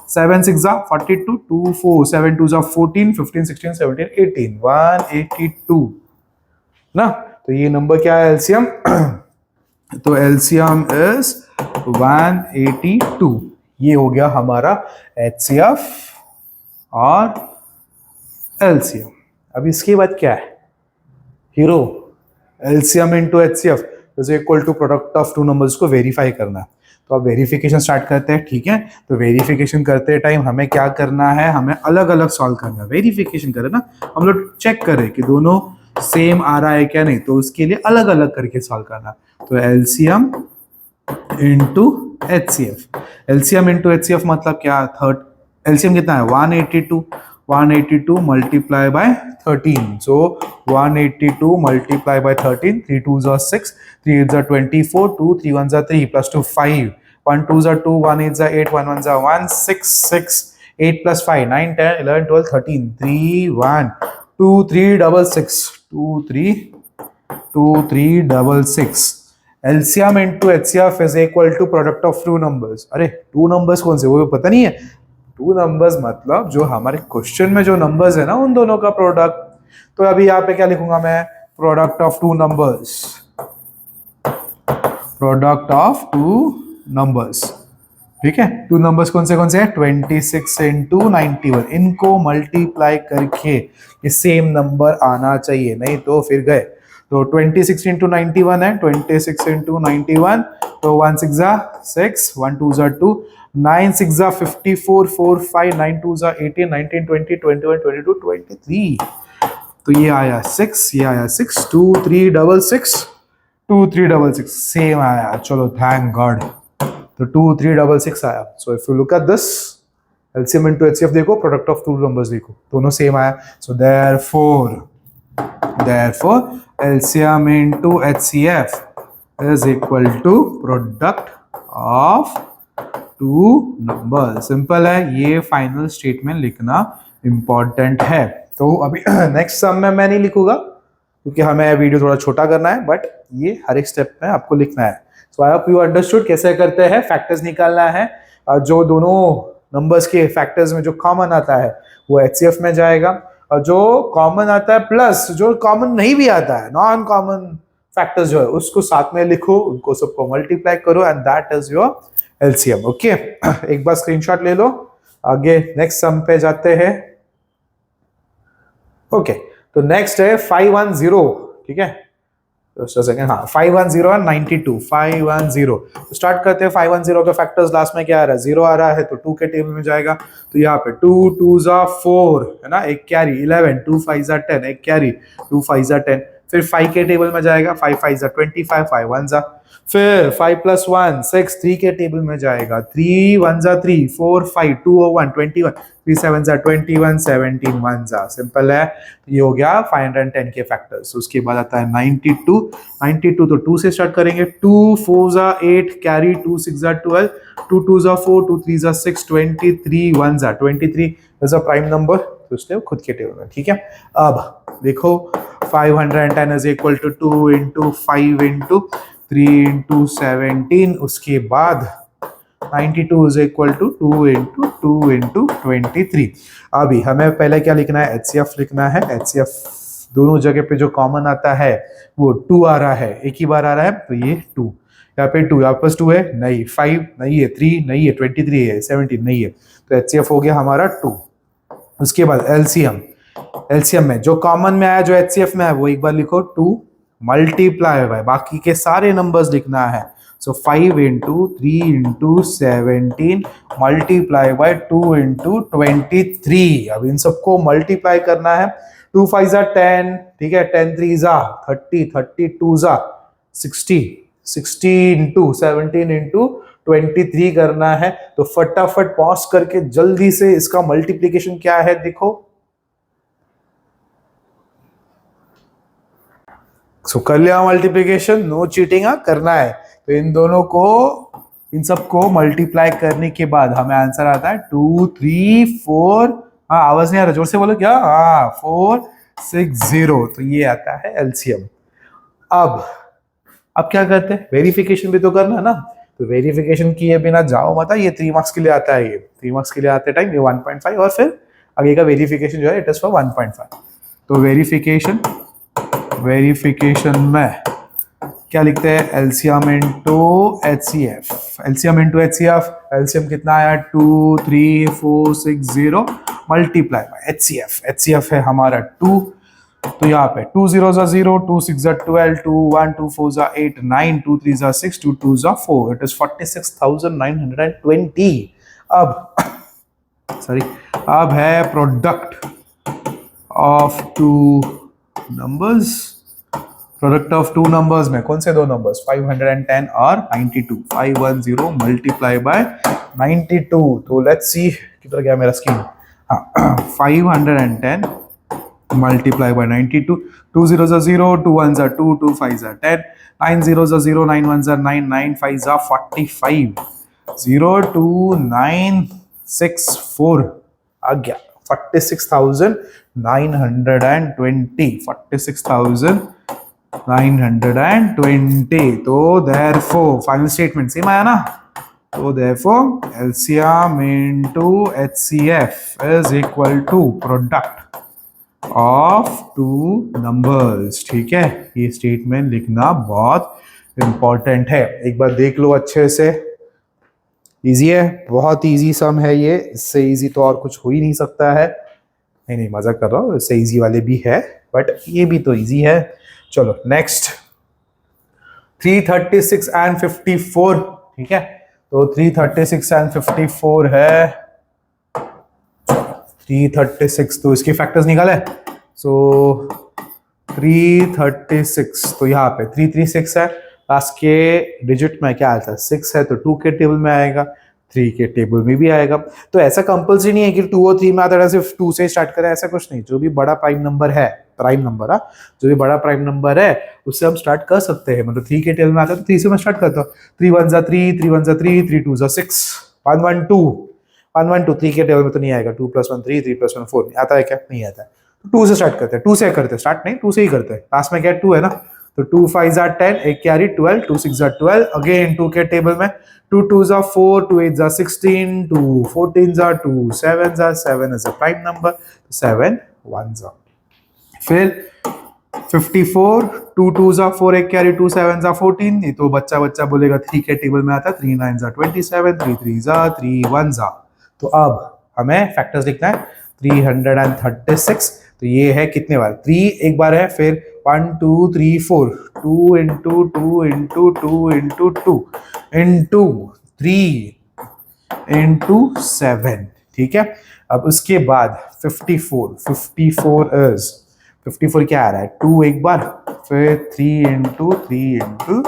7 6 42, 2 4, 7 2 14, 15 16 17 18, 182 ना। तो ये नंबर क्या है? LCM। तो LCM इज 182। ये हो गया हमारा HCF और LCM। अब इसके बाद क्या है? हीरो LCM × HCF is equal to product of two numbers को वेरीफाई करना है। तो अब वेरिफिकेशन स्टार्ट करते हैं, ठीक है। तो वेरिफिकेशन करते टाइम हमें क्या करना है? हमें अलग अलग सॉल्व करना है। वेरिफिकेशन करें ना, हम लोग चेक करें कि दोनों सेम आ रहा है क्या नहीं, तो उसके लिए अलग अलग करके सॉल्व करना। तो LCM into HCF। LCM into HCF मतलब क्या? थर्ड एलसीएम कितना है? 182। 182 multiply by 13। So 182 multiply by 13। 3 2s are 6, 3 8s are 24, 2 3 1s are 3 plus 2 5, 1 2s are 2, 1 8s are 8, 1 1s are 1, 6 6, 8 plus 5 9 10 11 12 13, 3 1 2 3 double 6, 2 3 2 3 double 6। LCM into HCF is equal to product of two numbers। अरे two numbers कौन से, वो पता नहीं है। Two numbers मतलब जो हमारे क्वेश्चन में जो नंबर्स है ना उन दोनों का प्रोडक्ट। तो अभी यहाँ पे क्या लिखूंगा मैं? Product of two numbers. Product of two numbers, ठीक है। टू नंबर्स कौन से हैं? 26 इंटू 91। इनको मल्टीप्लाई करके ये सेम नंबर आना चाहिए, नहीं तो फिर गए। तो 26 इंटू 91 है, 26 इंटू 91। तो 1 6 जा 6, 1 2 जा 2, 9 6 जा 54, 4 5, 9 2 जा 18, 19 20 21 22 23। तो ये आया 6, ये आया 6, 2 3 डबल 6, 2 3 डबल 6 सेम आया। चलो थैंक गॉड। तो 2 3 डबल 6 आया। So if you look at this LCM into HCF देखो, प्रोडक्ट ऑफ टू नंबर्स देखो, दोनों सेम आया। So therefore LCM into HCF is equal to product of two number. Simple है, ये फाइनल स्टेटमेंट लिखना important है। तो अभी नेक्स्ट सम में मैं नहीं लिखूंगा क्योंकि हमें वीडियो थोड़ा छोटा करना है, बट ये हर एक स्टेप में आपको लिखना है। सो आई होप यू अंडरस्टूड कैसे करते हैं। फैक्टर्स निकालना है, जो दोनों नंबर्स के फैक्टर्स में जो कॉमन आता है वो HCF में जाएगा, और जो कॉमन आता है प्लस जो कॉमन नहीं भी आता है, नॉन कॉमन फैक्टर्स जो है उसको साथ में लिखो, उनको सबको मल्टीप्लाई करो and that is your LCM। Okay, एक बार स्क्रीनशॉट ले लो। आगे नेक्स्ट सम पे जाते हैं। ओके, तो नेक्स्ट है 510, ठीक है। सेकंड, हाँ 510 और 92। 510 तो स्टार्ट करते हैं। 510 के फैक्टर्स लास्ट में क्या आ रहा है? 0 आ रहा है, तो 2 के टेबल में जाएगा। तो यहाँ पे 2 2s are 4 है ना, एक कैरी 11, 2 5s are 10, एक कैरी 2 5s are 10। फिर 5 के टेबल में जाएगा, 5 5s are 25, 5 1s are। फिर 5 plus 1 6, 3 के टेबल में जाएगा, 3 1s are 3, 4 5, 2 1 21, 3 7s are 21, 17 1s are। Simple है, ये हो गया 510 के फैक्टर्स। उसके बाद आता है 92। 92 तो 2 से स्टार्ट करेंगे। 2 4s are 8, carry 2 6s are 12, 2 2s are 4, 2 3s are 6, 23 1s are। 23 is a prime number, तो उसने खुद के टेबल में, ठीक है। अब देखो 510 is equal to 2 into 5 into 3 into 17। उसके बाद 92 is equal to 2 into 2 into 23। अभी हमें पहले क्या लिखना है? HCF लिखना है। HCF दोनों जगह पे जो कॉमन आता है वो 2 आ रहा है, एक ही बार आ रहा है, तो ये 2। यहाँ पे 2, यहाँ पास 2 है नहीं, 5 नहीं है, 3 नहीं है, 23 है, 17 नहीं है, तो HCF हो गया हमारा 2। उसके बाद LCM में जो कॉमन में आया, जो HCF में है, वो एक बार लिखो 2 मल्टीप्लाई बाय बाकी के सारे नंबर्स लिखना है। सो 5 into 3 into 17 multiply by 2 into 23। अब इन सबको मल्टीप्लाई करना है। 2 5 are 10, ठीक है, 10 3s are 30, 32s are 60, 60 into 17 into 23 करना है। तो फटाफट पॉज करके जल्दी से इसका मल्टीप्लीकेशन क्या है देखो। सो कर लिया मल्टीप्लीकेशन, नो चीटिंग करना है। तो इन दोनों को, इन सबको मल्टीप्लाई करने के बाद हमें आंसर आता है 2 3 4, हाँ आवाज नहीं आ रहा, जोर से बोलो क्या? हाँ 4 6 0। तो ये आता है LCM। अब क्या करते हैं? वेरिफिकेशन भी तो करना है ना। तो वेरिफिकेशन किए बिना जाओ मत, ये 3 मार्क्स के लिए आता है। ये 3 मार्क्स के लिए आते टाइम ये 1.5, और फिर आगे का वेरिफिकेशन जो है इट इज फॉर 1.5। तो वेरिफिकेशन में क्या लिखते हैं? LCM into HCF। LCM into HCF, LCM कितना आया? 2 3 4 6 0 मल्टीप्लाई बाय HCF। HCF है हमारा 2, तो यहाँ पे 2 0s are 0, 2 6s are 12, 2 1 2 4s are 8 9, 2 3s are 6, 2 2s are 4। It is 46,920। अब है product of two numbers. Product of two numbers में कौन से दो नंबर्स 510 और 92, 510 मल्टीप्लाई बाय 92। तो लेट्स सी किधर गया मेरा स्क्रीन। हाँ 510 multiply by 92, 2 zeros are 0, 2 ones are 2, 2 fives are 10, 9 zeros are 0, 9 ones are 9, 9 fives are 45, 0 2 9 6 4 आ गया 46,920, 46,920। तो therefore फाइनल स्टेटमेंट सेम आया ना, तो therefore LCM into HCF is equal to product of two numbers. ठीक है, ये स्टेटमेंट लिखना बहुत इंपॉर्टेंट है, एक बार देख लो अच्छे से। इजी है, बहुत इजी सम है ये, इससे इजी तो और कुछ हो ही नहीं सकता है। नहीं मजाक कर रहा हूँ, इससे इजी वाले भी है बट ये भी तो इजी है। चलो नेक्स्ट 336 एंड 54। ठीक है, तो 336 एंड 54 है 336, तो इसके फैक्टर्स निकाले। सो 336 तो यहाँ पे 336 है, लास्ट के डिजिट में क्या आता है 6 है, तो 2 के टेबल में आएगा, 3 के टेबल में भी आएगा। तो ऐसा कंपल्सरी नहीं है कि 2 और 3 में आता है सिर्फ 2 से स्टार्ट करें, ऐसा कुछ नहीं। जो भी बड़ा प्राइम नंबर है, प्राइम नंबर जो भी बड़ा प्राइम नंबर है उससे हम स्टार्ट कर सकते हैं। मतलब 3 के टेबल में आता है तो 3 से मैं स्टार्ट करता हूँ। 3 1 जा 3, 3 1 जा 3, 3 2 जा 6, 1 1 2, 1 1 2 3 के टेबल में तो नहीं आएगा। 2 + 1 3, 3 + 1 4 आता है क्या? नहीं आता है। तो 2 से स्टार्ट करते हैं, 2 से करते हैं, स्टार्ट नहीं 2 से ही करते हैं। लास्ट में क्या 2 है ना, तो 2 5 are 10, एक कैरी 12, 2 6 are 12, अगेन 2 के टेबल में 2 2 are 4, 2 8 are 16, 2 14 are 2 7 are 7 is a prime number, 7 1s are। फिर 54, 2 2s are 4, एक कैरी 2 7s are 14, ये तो बच्चा बोलेगा 3 के टेबल में आता है, 3 9s are 27, 3 3s are 3 1s are। तो अब हमें फैक्टर्स लिखना है 336, तो ये है कितने बार 3 एक बार है, फिर 1 2 3 4, 2 into 2 into 2 into 2 into 3 into 7। ठीक है, अब उसके बाद 54 क्या आ रहा है 2 एक बार, फिर 3 into 3 into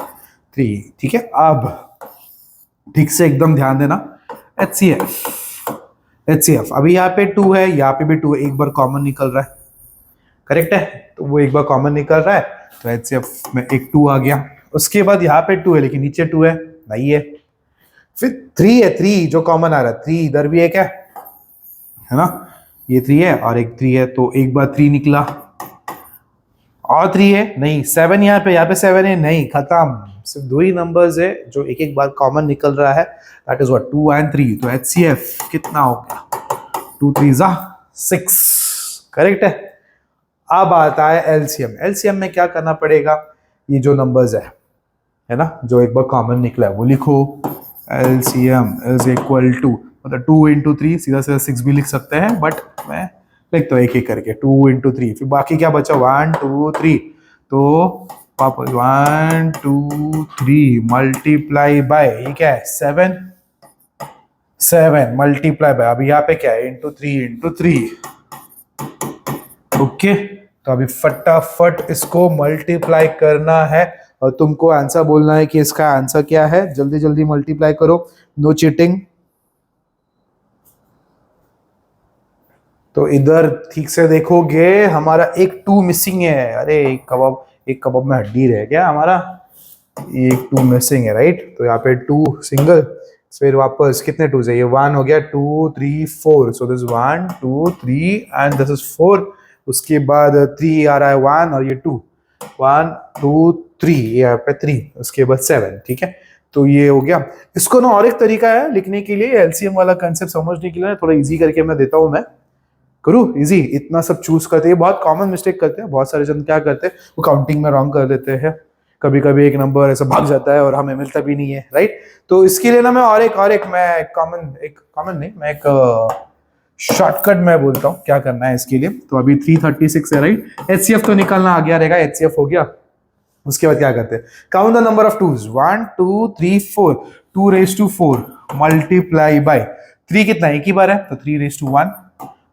3। ठीक है, अब ठीक से एकदम ध्यान देना, HCF अभी यहाँ पे 2 है, यहाँ पे भी 2 है, एक बार कॉमन निकल रहा है, करेक्ट है, तो वो एक बार कॉमन निकल रहा है, तो HCF में एक 2 आ गया। उसके बाद यहाँ पे 2 है लेकिन नीचे 2 है नहीं है, फिर 3 है, 3 जो कॉमन आ रहा है, 3 इधर भी एक है ना, ये 3 है और एक 3 है, तो एक बार 3 निकला और 3 है नहीं, 7 यहाँ पे 7 है नहीं, खत्म। सिर्फ 2 ही नंबर्स है जो एक एक बार कॉमन निकल रहा है, दैट इज व्हाट 2 and 3। तो HCF कितना हो गया 2 3 6, करेक्ट है। अब आता है LCM में क्या करना पड़ेगा, ये जो नंबर्स है ना, जो एक बार कॉमन निकला है वो लिखो। LCM इज इक्वल टू, मतलब 2 into 3, सीधा 6 भी लिख सकते हैं बट मैं लिखता हूँ एक एक करके 2 into 3, फिर बाकी क्या बचा 1 2 3, तो वापस 1 2 3 मल्टीप्लाई बाय ये क्या है 7 मल्टीप्लाई बाय, अभी यहाँ पे क्या है into 3 into 3। ओके, तो अभी फटाफट इसको मल्टीप्लाई करना है और तुमको आंसर बोलना है कि इसका आंसर क्या है। जल्दी जल्दी मल्टीप्लाई करो, नो चीटिंग। तो इधर ठीक से देखोगे हमारा एक 2 मिसिंग है, अरे एक कबाब में हड्डी रह गया हमारा, एक 2 मिसिंग है राइट। तो यहाँ पे 2 सिंगल, फिर वापस कितने 2 है, ये 1 हो गया, 2 3 4, so this 1 2 3 and this is 4। उसके बाद 3 आ रहा है 1 और ये 2, 1 2 3, ये यहाँ पे 3, उसके बाद 7। ठीक है, तो ये हो गया। इसको ना और एक तरीका है लिखने के लिए, एलसीएम वाला कंसेप्ट समझने के लिए थोड़ा इजी करके मैं देता हूँ। मैं करूँ इजी, इतना सब चूज करते हैं, बहुत कॉमन मिस्टेक करते हैं बहुत सारे जन। क्या करते हैं वो काउंटिंग में रॉन्ग कर देते हैं, कभी कभी एक नंबर ऐसा भाग जाता है और हमें मिलता भी नहीं है राइट। तो इसके लिए ना मैं मैं एक शॉर्टकट मैं बोलता हूँ क्या करना है इसके लिए। तो अभी 336 है राइट, HCF तो निकालना आ गया रहेगा, HCF हो गया। उसके बाद क्या करते हैं, count the number of twos, 1 2 3 4, 2 raised to 4 multiply by 3 कितना एक ही बार है, तो 3 raised to 1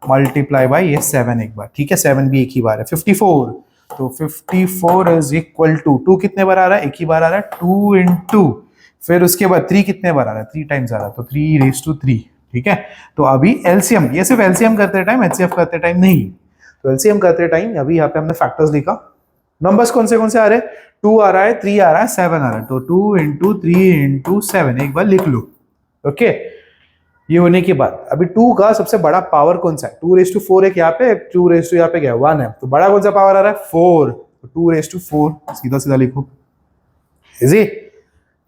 मल्टीप्लाई बाय ये 7 एक बार। ठीक है, 7 भी एक ही बार है। 54, तो 54 इज इक्वल टू 2 कितने बार आ रहा है, एक ही बार आ रहा है, 2 इंटू, फिर उसके बाद 3 कितने बार आ रहा है, 3 टाइम्स आ रहा है, तो 3 रेज़ टू 3। ठीक है, तो अभी एलसीएम, ये सिर्फ एलसीएम करते टाइम, एचसीएफ करते टाइम नहीं। तो एलसीएम करते टाइम अभी यहाँ पे हमने फैक्टर्स लिखा, नंबर्स कौन से आ रहे हैं, 2 आ रहा है, 3 आ रहा है, 7 आ रहा है, तो 2 इंटू 3 इंटू 7 एक बार लिख लो। ओके, ये होने के बाद अभी 2 का सबसे बड़ा पावर कौन सा है, 2 रेज़ टू 4 एक यहाँ पे, 2 रेज़ टू यहाँ पे क्या 1 है, तो बड़ा कौन सा पावर आ रहा है 4, तो 2 रेज़ टू 4 सीधा सीधा लिखो, इजी।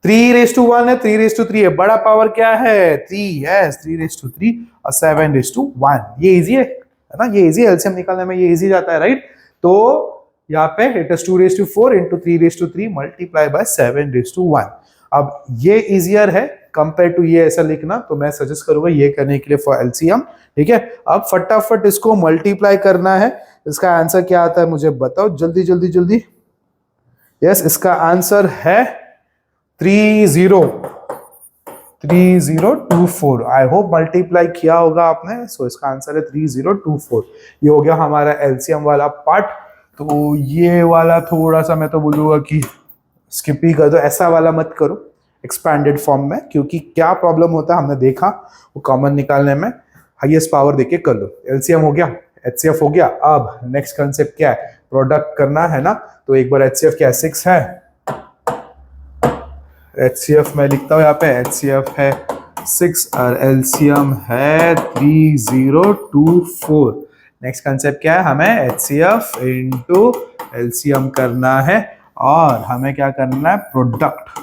3 रेज़ टू 1 है, 3 रेज़ टू 3 है, बड़ा पावर क्या है 3, यस 3 रेज़ टू 3 और 7 रेज़ टू 1, ये इजी है ना, ये इजी, एलसीएम निकालने में ये इजी जाता है, राइट। तो यहाँ पे it is 2 raise to 4 into 3 raise to 3 multiply by 7 raise to 1। अब ये इजियर है कंपेयर टू ये ऐसा लिखना, तो मैं सजेस्ट करूंगा ये करने के लिए फॉर एलसीएम। ठीक है, अब फटाफट इसको मल्टीप्लाई करना है, इसका आंसर क्या आता है मुझे बताओ, जल्दी जल्दी जल्दी। यस, इसका आंसर है 3024। आई होप मल्टीप्लाई किया होगा आपने, सो इसका आंसर है 3024। ये हो गया हमारा एलसीएम वाला पार्ट। तो ये वाला थोड़ा सा मैं तो बोलूंगा कि स्किप ही कर दो, ऐसा वाला मत करो एक्सपैंडेड फॉर्म में, क्योंकि क्या प्रॉब्लम होता है हमने देखा वो कॉमन निकालने में, हाईएस्ट पावर देके कर लो। एलसीएम हो गया, एचसीएफ हो गया, अब नेक्स्ट कंसेप्ट क्या है, प्रोडक्ट करना है ना। तो एक बार एचसीएफ क्या है 6 है, एचसीएफ मैं लिखता हूँ यहाँ पे, एचसीएफ है 6 और एलसीएम है 3024। नेक्स्ट कंसेप्ट क्या है, हमें एचसीएफ इनटू एलसीएम करना है और हमें क्या करना है, प्रोडक्ट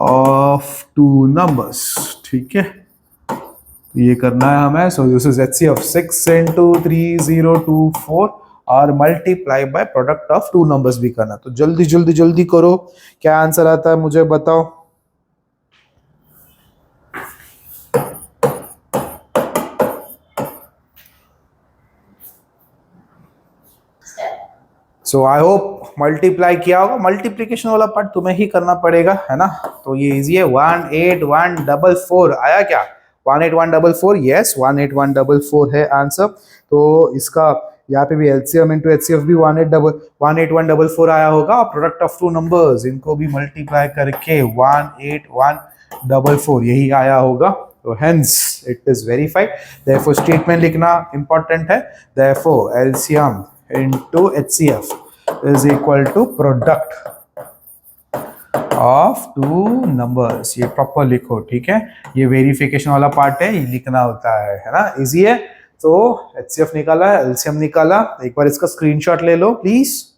ऑफ टू नंबर्स। ठीक है, ये करना है हमें। सो दिस इज एचसीएफ 6 इंटू 3024 और multiply by product of two numbers भी करना। तो जल्दी जल्दी जल्दी करो, क्या आंसर आता है मुझे बताओ। सो आई होप मल्टीप्लाई किया होगा, मल्टीप्लीकेशन वाला पार्ट तुम्हें ही करना पड़ेगा, है ना। तो ये इजी है, 18144 आया क्या, 18144, यस 18144 है आंसर। तो इसका यहाँ पे भी एलसीएम इंटू एचसीएफ भी 18144 आया होगा, और प्रोडक्ट ऑफ टू नंबर्स इनको भी मल्टीप्लाई करके 18144 यही आया होगा। तो hence it is verified. Therefore statement लिखना इंपॉर्टेंट है, therefore LCM into HCF is equal to product of two numbers। ये प्रॉपर लिखो, ठीक है, ये वेरिफिकेशन वाला पार्ट है, ये लिखना होता है ना, इजी है। तो HCF निकाला, LCM निकाला, एक बार इसका स्क्रीनशॉट ले लो प्लीज।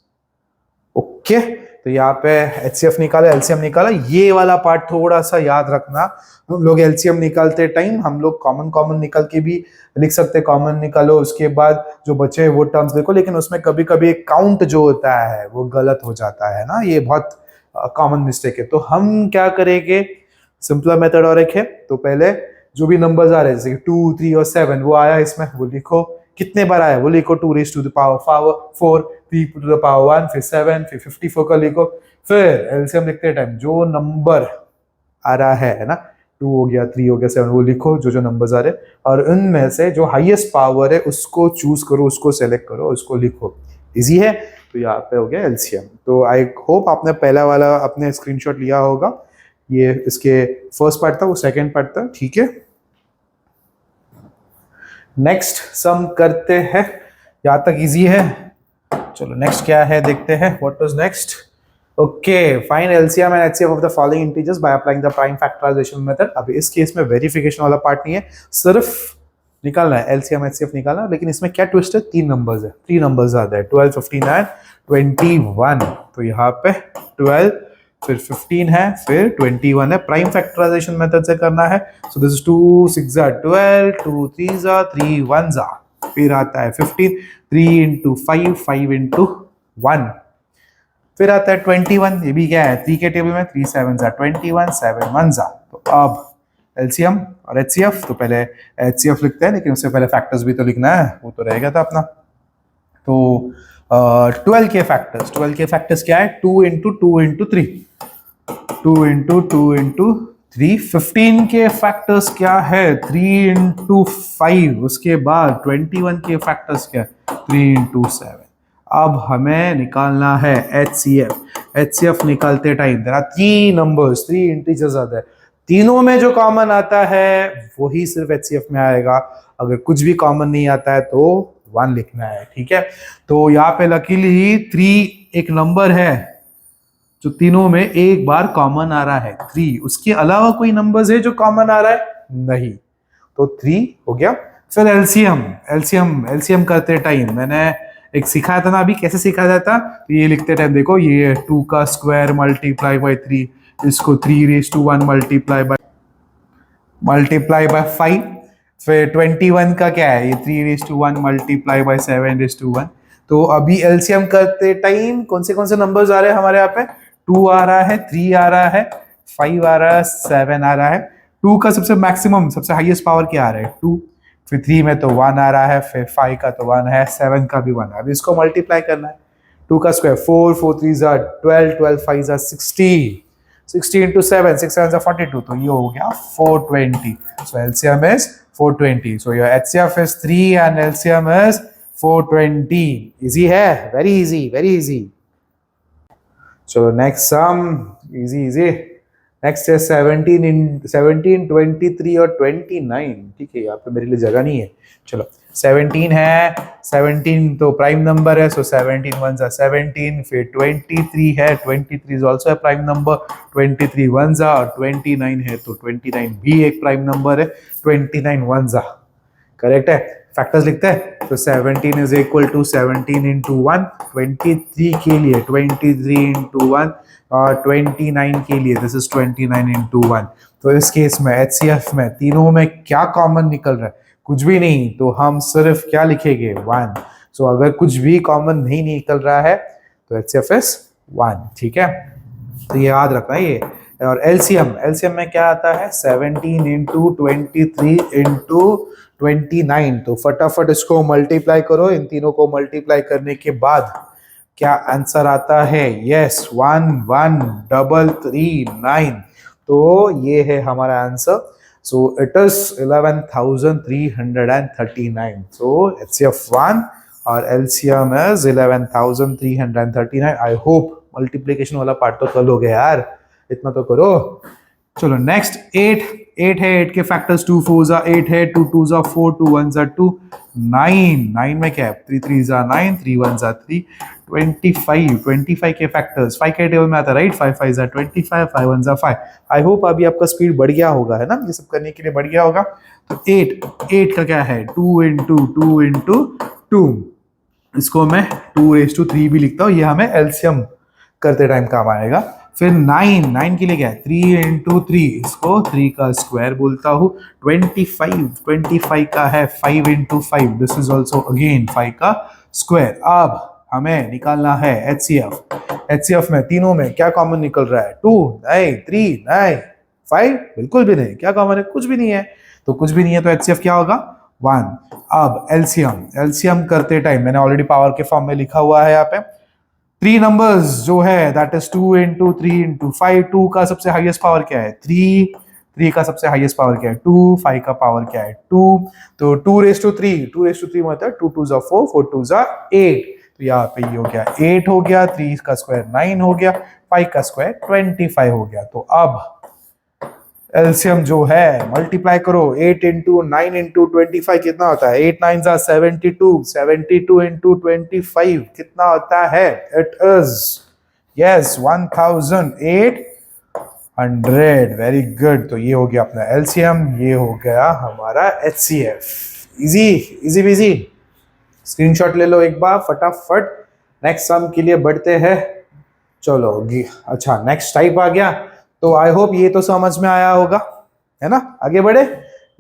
ओके, तो यहाँ पे HCF निकाला, LCM निकाला, ये वाला पार्ट थोड़ा सा याद रखना। हम लोग LCM निकालते टाइम हम लोग कॉमन निकल के भी लिख सकते, कॉमन निकालो, उसके बाद जो बचे वो टर्म्स देखो, लेकिन उसमें कभी कभी काउंट जो होता है वो गलत हो जाता है ना, ये बहुत कॉमन मिस्टेक है। तो हम क्या करेंगे, सिंपल मेथड और एक है। तो पहले जो भी नंबर्स आ रहे हैं जैसे 2, 3 और 7 वो आया इसमें, वो लिखो, कितने बार आया वो लिखो, 2 raise to the power 4, 3 to the power 1, फिर 7, फिर 54 का लिखो। फिर एलसीएम लिखते टाइम जो नंबर आ रहा है ना, 2 हो गया, 3 हो गया, 7, वो लिखो जो नंबर्स आ रहे, और उनमें से जो हाईएस्ट पावर है उसको चूज करो, उसको सेलेक्ट करो, उसको लिखो, इजी है। तो यहाँ पे हो गया एलसीएम। तो आई होप आपने पहला वाला अपने स्क्रीनशॉट लिया होगा, ये इसके फर्स्ट पार्ट था, वो सेकंड पार्ट था, ठीक है। नेक्स्ट सम करते हैं, यहाँ तक इजी है। चलो नेक्स्ट क्या है देखते हैं, what was next. Okay, find LCM and HCF of the following integers by applying the prime factorization method. अब इस केस में वेरिफिकेशन वाला पार्ट नहीं है, सिर्फ निकालना है, एलसीएम एचसीएफ निकालना। लेकिन इसमें क्या ट्विस्ट है, 3 नंबर्स है, 3 नंबर्स आते हैं, 12, 15 एंड 21। तो यहाँ पे 12, फिर 15 है, फिर 21 है, प्राइम फैक्टराइजेशन मेथड से करना है। सो दिस इज 2 6 12, 2 3 3 1, फिर आता है 15, 3 इंटू 5, 5 इंटू 1, फिर आता है 21, ये भी क्या है 3 के टेबल में, 3 7 21, 7 1। तो अब एलसीएम और एचसीएफ, तो पहले एचसीएफ लिखते हैं, लेकिन उससे पहले फैक्टर्स भी तो लिखना है, वो तो रहेगा था अपना। तो 12 के फैक्टर्स क्या है, 2 इंटू 2 इंटू 3, 2 इंटू 2 इंटू 3। 15 के फैक्टर्स क्या है, 3 इंटू 5। उसके बाद 21 के फैक्टर्स क्या है, 3 इंटू 7। अब हमें निकालना है HCF। HCF निकालते time there are 3 numbers, 3 integers आते हैं, तीनों में जो कॉमन आता है वही सिर्फ HCF में आएगा। अगर कुछ भी कॉमन नहीं आता है तो 1 लिखना है, ठीक है। तो यहाँ पे लकीली 3 एक नंबर है जो तीनों में एक बार कॉमन आ रहा है, 3। उसके अलावा कोई नंबर्स है जो कॉमन आ रहा है? नहीं। तो 3 हो गया। फिर एलसीएम करते टाइम मैंने एक सिखाया था ना, अभी कैसे सिखाया जाता। तो ये लिखते टाइम देखो, ये 2 का स्क्वायर मल्टीप्लाई बाय 3, इसको 3 raised to 1 मल्टीप्लाई बाय 5। फिर 21 का क्या है, ये 3 raised to 1 multiply by 7 raised to 1। तो अभी एलसीएम करते टाइम कौन से नंबर्स आ रहे हैं हमारे यहाँ पे? 2 आ रहा है, 3 आ रहा है, 5 आ रहा है, 7 आ रहा है। 2 का सबसे मैक्सिमम, सबसे हाईएस्ट पावर क्या आ रहा है? 2। फिर 3 में तो 1 आ रहा है, फिर 5 का तो 1 है, 7 का भी 1 है। अभी इसको मल्टीप्लाई करना है। 2 का स्क्वायर 4, 4 3 12, 12 5 60, 60 into 7, 6 7 42, तो ये हो गया 420। So LCM is 420. So your HCF is 3 and LCM is 420. Easy है, very easy, very easy. So next sum, easy. Next है 17, 23 और 29। ठीक है, यहाँ पे मेरे लिए जगह नहीं है। चलो 17 है, 17 तो प्राइम नंबर है, सो 17 1 17। फिर 23 है, 23 इज ऑल्सो है प्राइम नंबर, 23 1 और 29 है तो 29 भी एक प्राइम नंबर है, 29 1 करेक्ट है। फैक्टर्स लिखते हैं तो 17 इज इक्वल टू 17 इंटू 1, 23 के लिए 23 इंटू 1 और 29 के लिए दिस इज 29 इंटू 1। तो इस केस में HCF में तीनों में क्या कॉमन निकल रहा है? कुछ भी नहीं, तो हम सिर्फ क्या लिखेंगे? 1। सो अगर कुछ भी कॉमन नहीं निकल रहा है तो HCF इज 1, ठीक है। तो ये याद रखना है ये। और एलसीएम में क्या आता है? 17 इंटू 23 इंटू 29। तो फटाफट इसको मल्टीप्लाई करो, इन तीनों को मल्टीप्लाई करने के बाद क्या आंसर आता है? यस, 1 1 3 9। तो ये है हमारा answer. So it is 11,339। So HCF 1 और LCM is 11,339। I hope multiplication वाला पार्ट तो कर लोगे यार, इतना तो करो। चलो नेक्स्ट 8 है, 8 के फैक्टर्स 2 4 8 है, 2 2 4, 2 1 2, 9 में क्या है? 3 3 9, 3 1 3, 25 के फैक्टर्स 5 के टेबल में आता है, राइट। 5 5 25, 5 1 5। आई होप अभी आपका स्पीड बढ़ गया होगा, है ना, ये सब करने के लिए बढ़ गया होगा। तो 8 का क्या है? 2 इंटू 2 इंटू 2। इसको मैं 2 raised to 3 भी लिखता हूँ, ये हमें एलसीएम करते टाइम काम आएगा। फिर 9 के लिए क्या है? 3 इंटू 3, इसको 3 का स्क्वायर बोलता हूँ। 25 का है 5 into 5, this is also again 5 का स्क्वायर। अब हमें निकालना है HCF में तीनों में क्या कॉमन निकल रहा है? 2 नहीं, 3 नहीं, 5 बिल्कुल भी नहीं। क्या कॉमन है? कुछ भी नहीं है। तो कुछ भी नहीं है तो HCF क्या होगा? 1। अब एलसीएम करते टाइम मैंने ऑलरेडी पावर के फॉर्म में लिखा हुआ है यहाँ पे। 3 नंबर्स जो है दैट इज 2 इंटू 3 इंटू 5। 2 का सबसे हाईएस्ट पावर क्या है? 3 का सबसे हाईएस्ट पावर क्या है? 2। 5 का पावर क्या है? 2। तो 2 raised to 3 मतलब 2 2 4, 4 2 8। तो यहाँ पे ये हो गया 8 हो गया, 3 का स्क्वायर 9 हो गया, 5 का स्क्वायर 25 हो गया। तो अब एलसीएम जो है मल्टीप्लाई करो, 8 इंटू 9 इंटू 25 कितना होता है? 8 9 72, 72 इंटू 25 कितना होता है? It is yes 1800। Very good. तो ये हो गया अपना एलसीएम, ये हो गया हमारा HCF। Easy busy. स्क्रीनशॉट ले लो एक बार फटाफट। नेक्स्ट सम के लिए बढ़ते हैं। चलो अच्छा, नेक्स्ट टाइप आ गया। तो आई होप ये तो समझ में आया होगा, है ना। आगे बढ़े।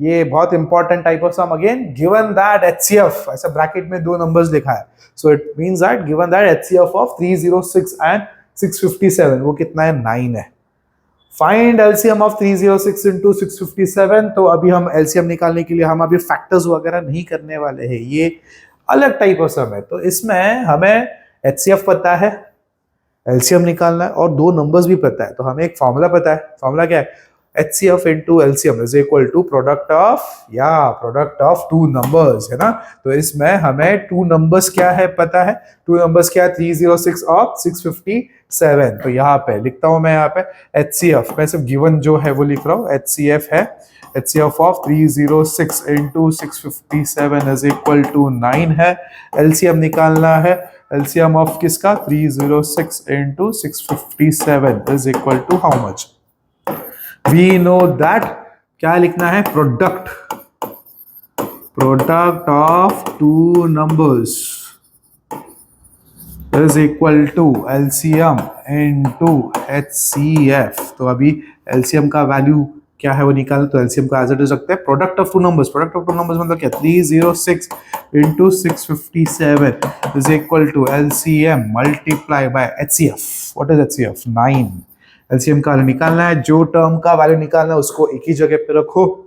ये बहुत important type of sum again. Given that HCF, ऐसा ब्रैकेट में 2 नंबर्स लिखा है, so it means that given that HCF of 306 and 657 वो कितना है? 9 है। Find LCM of 306 into 657। तो अभी हम LCM निकालने के लिए हम अभी फैक्टर्स वगैरह नहीं करने वाले हैं, ये अलग टाइप ऑफ सम है। तो इसमें हमें HCF पता है, एलसीएम निकालना है और 2 नंबर्स भी पता है। तो हमें एक फॉर्मूला पता है। फॉर्मूला क्या है? HCF into LCM is equal to product of two numbers, है ना। तो इसमें हमें two numbers क्या है पता है, two numbers क्या है 306 और 657। तो यहाँ पे लिखता हूँ मैं, यहाँ पे HCF मैं सिर्फ गिवन जो है वो लिख रहा हूँ, HCF है, HCF of 306 into 657 is equal to 9 है। LCM निकालना है, LCM of किसका 306 into 657 is equal to how much? We know that क्या लिखना है, product of two numbers is equal to LCM into HCF। तो अभी LCM का वैल्यू क्या है वो निकालना, तो LCM का एज इट इज रखते हैं। प्रोडक्ट ऑफ टू नंबर्स मतलब क्या, 306 into 657 is equal to LCM multiply by HCF। What is HCF? 9। LCM का निकालना है, जो टर्म का वैल्यू निकालना है उसको एक ही जगह पे रखो,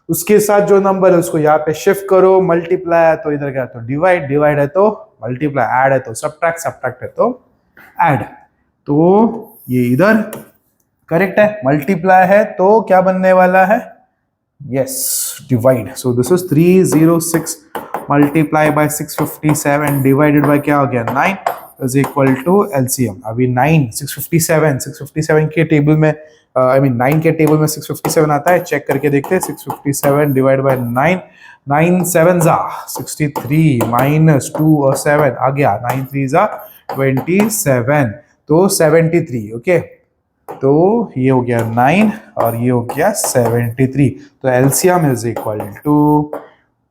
उसके साथ जो नंबर है उसको यहाँ पे शिफ्ट करो, मल्टीप्लाई है तो इधर क्या, तो डिवाइड है तो मल्टीप्लाई, ऐड है तो सब्ट्रैक्ट है तो ऐड। तो ये इधर करेक्ट है, मल्टीप्लाई है तो क्या बनने वाला है, yes divide. So this is 306 multiply bye 657 divided by क्या हो गया 9 इज इक्वल टू LCM। अभी 9 657 के टेबल में आई मीन 9 के टेबल में 657 आता है, चेक करके देखते हैं। 657 डिवाइड बाय 9, 9 7 जा 63 माइनस 2 और 7 आ गया, 9 3 जा 27 तो 73। ओके तो ये हो गया 9 और ये हो गया 73। तो LCM is equal to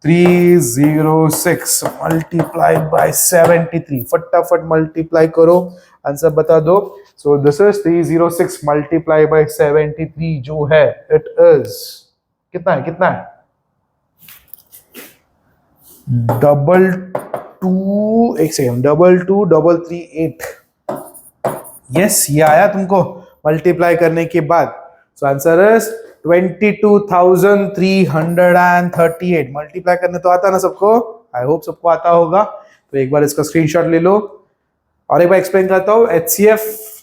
306 multiply by 73। फटाफट मल्टीप्लाई करो, आंसर बता दो। So this is 306 multiply by 73 जो है इट इज कितना है डबल टू, एक सेकेंड, 22338। यस ये आया तुमको मल्टीप्लाई करने के बाद। So answer is 22,338। मल्टीप्लाई करने तो आता ना सबको, आई होप सबको आता होगा। तो एक बार इसका स्क्रीनशॉट ले लो और एक बार एक्सप्लेन करता हूँ। HCF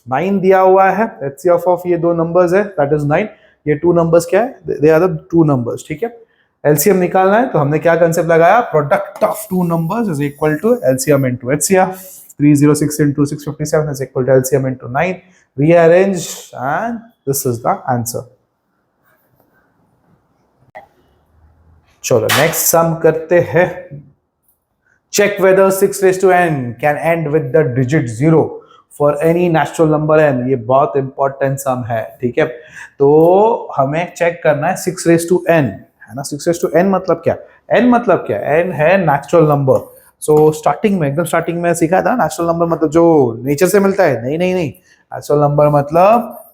9 दिया हुआ है, HCF ऑफ ये दो नंबर्स है दैट इज 9, ये टू नंबर्स क्या है, they are the two numbers, ठीक है। LCM निकालना है तो हमने क्या कंसेप्ट लगाया, product of two numbers is equal to LCM into HCF। 306 into 657 is equal to LCM into 9। Rearrange and this is the answer। चलो नेक्स्ट सम करते हैं। Check whether 6 raised to n can end with the digit 0 for any natural number n। ये बहुत important सम है, ठीक है। तो हमें चेक करना है 6 raised to n, है ना। 6 raised to n मतलब क्या, n मतलब क्या, n है नेचुरल नंबर। सो स्टार्टिंग में, एकदम स्टार्टिंग में सीखा था नेचुरल नंबर मतलब जो नेचर से मिलता है, नहीं नेचुरल नंबर मतलब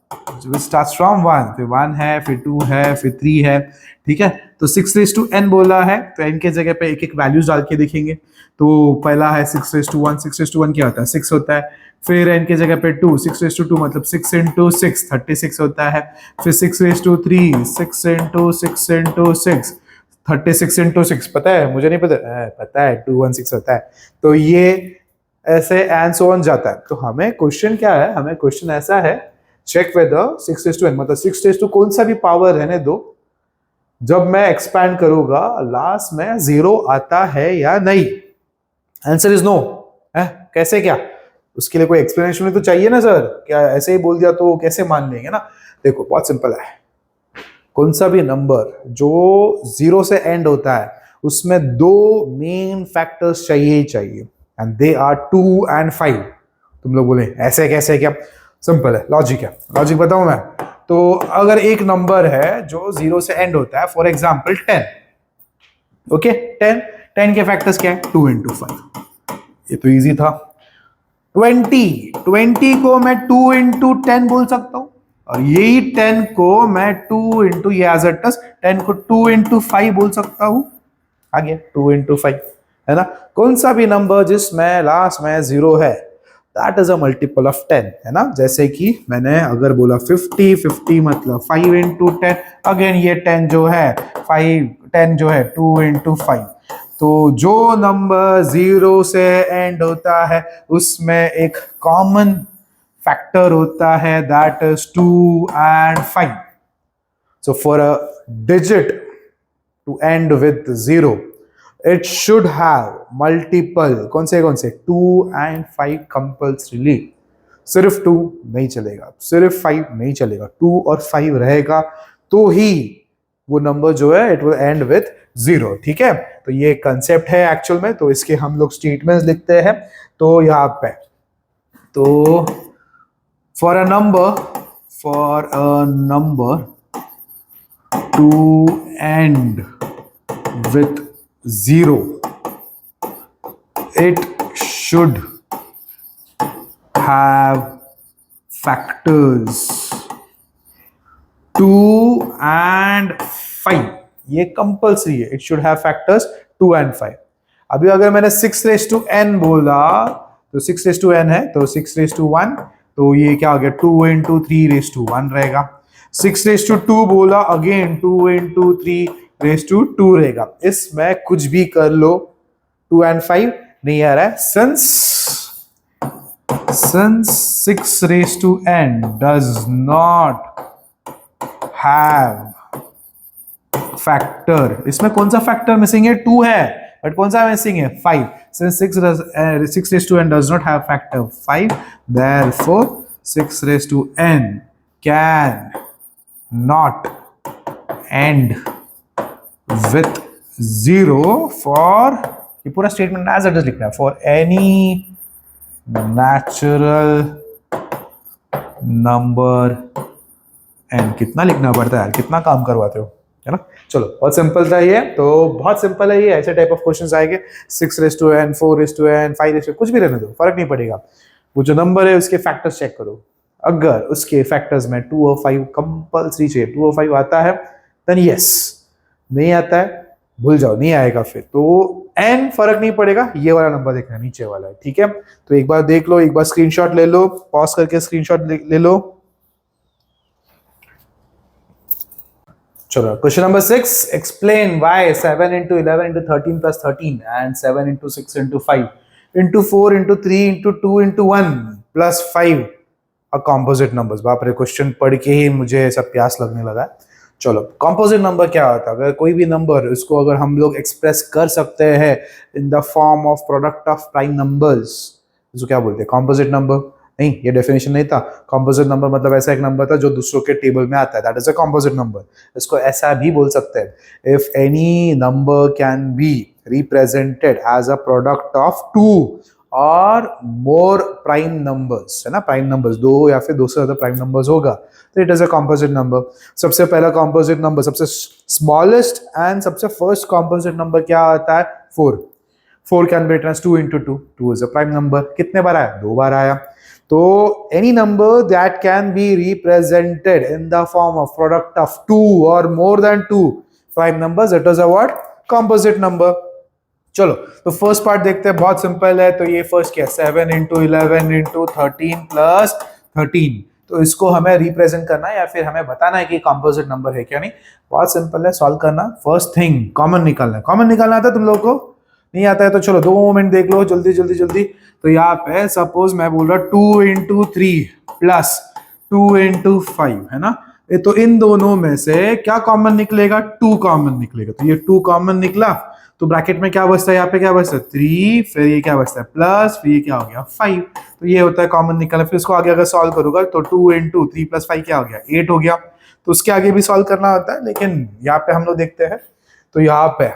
स्टार्ट्स फ्रॉम 1, फिर 1 है, फिर 2 है, फिर 3 है, ठीक है। तो 6 raised to n बोला है तो n के जगह पे एक एक वैल्यूज डाल के देखेंगे। तो पहला है 6 raised to 1, 6 raised to 1 क्या होता है 6 होता है। फिर n के जगह पे 2, 6 raised to 2 मतलब 6 into 6 36 होता है। फिर 6 raised to 3, 6 into 6 36 into 6 पता है, मुझे नहीं पता है 216 होता है। तो ये ऐसे एंड सो ऑन जाता है। तो हमें क्वेश्चन क्या है, हमें क्वेश्चन ऐसा है, check whether 6 raised to n मतलब 6 raised to कोई सा भी पावर रहने दो, जब मैं एक्सपैंड करूंगा लास्ट में 0 आता है या नहीं। Answer is no. कैसे क्या, उसके लिए कोई एक्सप्लेनेशन तो चाहिए ना सर, क्या ऐसे ही बोल दिया तो कैसे मान लेंगे ना। देखो बहुत सिंपल है, कौन सा भी नंबर जो 0 से एंड होता है उसमें दो मेन फैक्टर्स चाहिए एंड दे आर 2 and 5। तुम लोग बोले ऐसे कैसे, क्या सिंपल है, लॉजिक है। लॉजिक बताऊं मैं, तो अगर एक नंबर है जो 0 से एंड होता है, फॉर एग्जांपल 10, ओके 10 के फैक्टर्स क्या है 2 into 5, ये तो इजी था। 20 को मैं 2 into 10 बोल सकता हूं, और यही 10 को मैं 2 into ये एज इट इज 10 को 2 into 5 बोल सकता हूं। आ गया 2 into 5, है ना। कौन सा भी नंबर जिसमें लास्ट में 0 है that is a multiple of 10, है ना। जैसे कि मैंने अगर बोला 50 मतलब 5 into 10, अगेन ये 10 जो है 10 जो है 2 into 5। तो जो नंबर 0 से एंड होता है उसमें एक कॉमन फैक्टर होता है that is 2 and 5। So for a digit to end with 0, it should have multiple कौन से 2 and 5 compulsorily. सिर्फ 2 नहीं चलेगा, सिर्फ 5 नहीं चलेगा, 2 और 5 रहेगा तो ही वो नंबर जो है इट विल एंड विथ 0. ठीक है, तो ये कंसेप्ट है एक्चुअल में. तो इसके हम लोग स्टेटमेंट्स लिखते हैं. तो यहाँ पे तो for a number to end with 0, it should have factors 2 and 5. ये कंपल्सरी है. It should have factors 2 and 5. अभी अगर मैंने 6 raised to n बोला तो 6 raised to n है तो 6 raised to 1, तो ये क्या हो गया 2 into 3 raised to 1 रहेगा. 6 raised to 2 बोला, अगेन 2 into 3 raised to 2 रहेगा. इसमें कुछ भी कर लो, 2 and 5 नहीं आ रहा है. since 6 raised to n does not have factor, इसमें कौन सा फैक्टर मिसिंग है? 2 है, बट कौन सा मिसिंग है? 5. since 6 raised to n does not have factor 5, therefore 6 raised to n can not end with 0 for, ये पूरा स्टेटमेंट एज इट इज लिखना है, for any natural number N. कितना लिखना पड़ता है यार, कितना काम करवाते हो, है ना. चलो बहुत सिंपल था ये, तो बहुत सिंपल है ये. ऐसे टाइप ऑफ क्वेश्चंस आएंगे. 6 raised to n, 4 raised to n, 5 raised to, कुछ भी रहने दो, फर्क नहीं पड़ेगा. वो जो नंबर है उसके फैक्टर्स चेक करो. अगर उसके फैक्टर्स में 2 और 5 कंपल्सरी चाहिए, 2 और 5 आता है देन यस, नहीं आता है भूल जाओ, नहीं आएगा फिर तो n फर्क नहीं पड़ेगा. ये वाला नंबर देखना, नीचे वाला है. ठीक है, तो एक बार देख लो, एक बार स्क्रीनशॉट ले लो, पॉज करके स्क्रीनशॉट ले लो. चलो question number 6, explain why 7 into 11 into 13 plus 13 and 7 into 6 into 5 into 4 into 3 into 2 into 1 plus 5 composite numbers. बाप रे, क्वेश्चन पढ़ के ही मुझे ऐसा प्यास लगने लगा. चलो, कंपोजिट नंबर क्या होता है? अगर कोई भी नंबर, इसको अगर हम लोग एक्सप्रेस कर सकते हैं इन the form of product of prime numbers, इसको क्या बोलते हैं? Composite number. नहीं, ये डेफिनेशन नहीं था. कंपोजिट नंबर मतलब ऐसा एक नंबर था जो दूसरों के टेबल में आता है, that is a composite number. इसको ऐसा भी बोल सकते हैं, if any number can be represented as a product of 2 और मोर प्राइम नंबर्स, है ना. प्राइम नंबर्स 2 या फिर 2 से ज्यादा प्राइम नंबर्स होगा तो it is a composite number. सबसे पहला कंपोजिट नंबर, सबसे स्मॉलेस्ट एंड सबसे फर्स्ट कंपोजिट नंबर क्या आता है? 4. 4 can be written as 2 into 2. 2 is a prime number. कितने बार आया? 2 बार आया. तो any number that can be represented in the form of product of 2 और more than 2 prime numbers, it is a what? Composite number. चलो, तो first part देखते हैं, बहुत सिंपल है. तो ये फर्स्ट क्या है? 7 into 11 into 13 plus 13. तो इसको हमें रिप्रेजेंट करना है या फिर हमें बताना है कि कंपोजिट नंबर है क्या. नहीं, बहुत सिंपल है सॉल्व करना. फर्स्ट थिंग कॉमन निकालना है. कॉमन निकालना आता है तुम लोगों को? नहीं आता है तो चलो 2 मोमेंट देख लो जल्दी जल्दी जल्दी. तो यहाँ पे सपोज मैं बोल रहा 2 into 3 plus 2 into 5, है ना. तो इन दोनों में से क्या कॉमन निकलेगा? 2 कॉमन निकलेगा. तो ये 2 कॉमन निकला तो ब्रैकेट में क्या बचता है? यहाँ पे क्या बचता है? 3, फिर ये क्या बचता है? प्लस, फिर ये क्या हो गया? 5. तो ये होता है कॉमन निकला. फिर इसको आगे अगर सॉल्व करूंगा तो 2 into 3 plus 5 क्या हो गया? 8 हो गया. तो उसके आगे भी सॉल्व करना होता है, लेकिन यहाँ पे हम लोग देखते हैं. तो यहाँ पे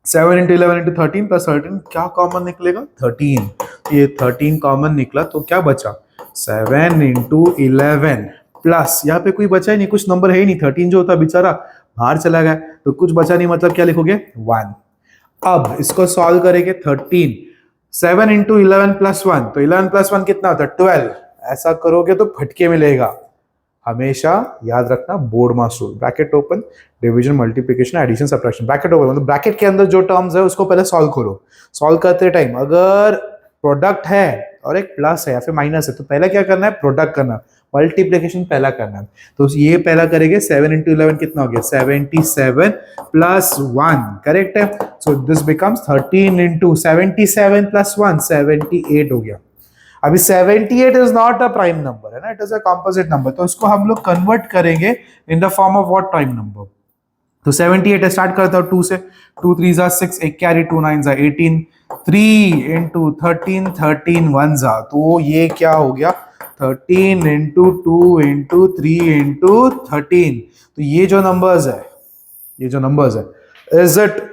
7 into 11 into 13 plus 13 क्या कॉमन निकलेगा? 13. ये 13 कॉमन निकला तो क्या बचा? 7 into 11 प्लस, यहाँ पे कोई बचा ही नहीं, कुछ नंबर है ही नहीं. 13 जो होता बेचारा बाहर चला गया, तो कुछ बचा नहीं, मतलब क्या लिखोगे? 1. अब इसको सॉल्व करेंगे. 13 7 into 11 plus 1, तो 11 plus 1 कितना होता है? 12. ऐसा करोगे तो फटके मिलेगा. हमेशा याद रखना BODMAS rule. Bracket open, division, multiplication, addition, subtraction. Bracket open मतलब ब्रैकेट के अंदर जो टर्म्स है उसको पहले सॉल्व करो. सॉल्व करते टाइम अगर प्रोडक्ट है और एक प्लस है या फिर माइनस है तो पहले क्या करना है? प्रोडक्ट करना. मल्टीप्लिकेशन पहला करना है. तो ये पहला करेंगे. 7 into 11 कितना हो गया? 77 plus 1. करेक्ट है. So this becomes 13 into 77 plus 1, 78 हो गया. अभी 78 is not a prime number है ना, it is a composite number, तो इसको हम लोग कन्वर्ट करेंगे इन the form of what prime number. तो 78 स्टार्ट करता हूं 2 से, 2 3 जा 6, एक कैरी 2 9 जा 18, 3 इंटू 13, 13 1 जा, तो ये क्या हो गया 13 इंटू 2 इंटू 3 इंटू 13। तो ये जो नंबर्स है, ये जो नंबर्स है, is it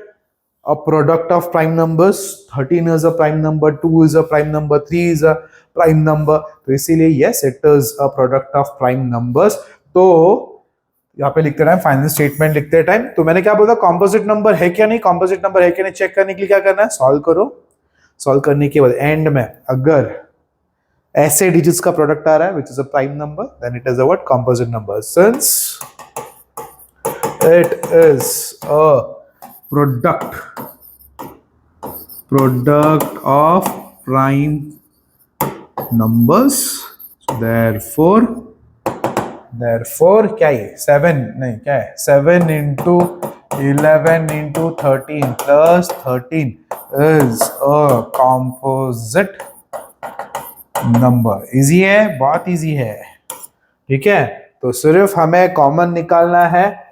a product of prime numbers? 13 is a prime number, 2 is a prime number, 3 is a prime number, तो इसीलिए yes it is a product of prime numbers। तो यहाँ पे लिखते टाइम फाइनल स्टेटमेंट लिखते time, तो मैंने क्या बोला, कॉम्पोजिट नंबर है क्या नहीं, कॉम्पोजिट नंबर है क्या नहीं चेक करने के लिए क्या करना है, सॉल्व करो। सॉल्व करने के बाद एंड में अगर ऐसे डिजिट्स का प्रोडक्ट आ रहा है which is a prime number, then it is a what, composite number. Since it is a product of prime numbers, therefore क्या ये 7 नहीं क्या है 7 into 11 into 13 plus 13 is a composite number. Easy है, बहुत इजी है, ठीक है। तो सिर्फ हमें कॉमन निकालना है,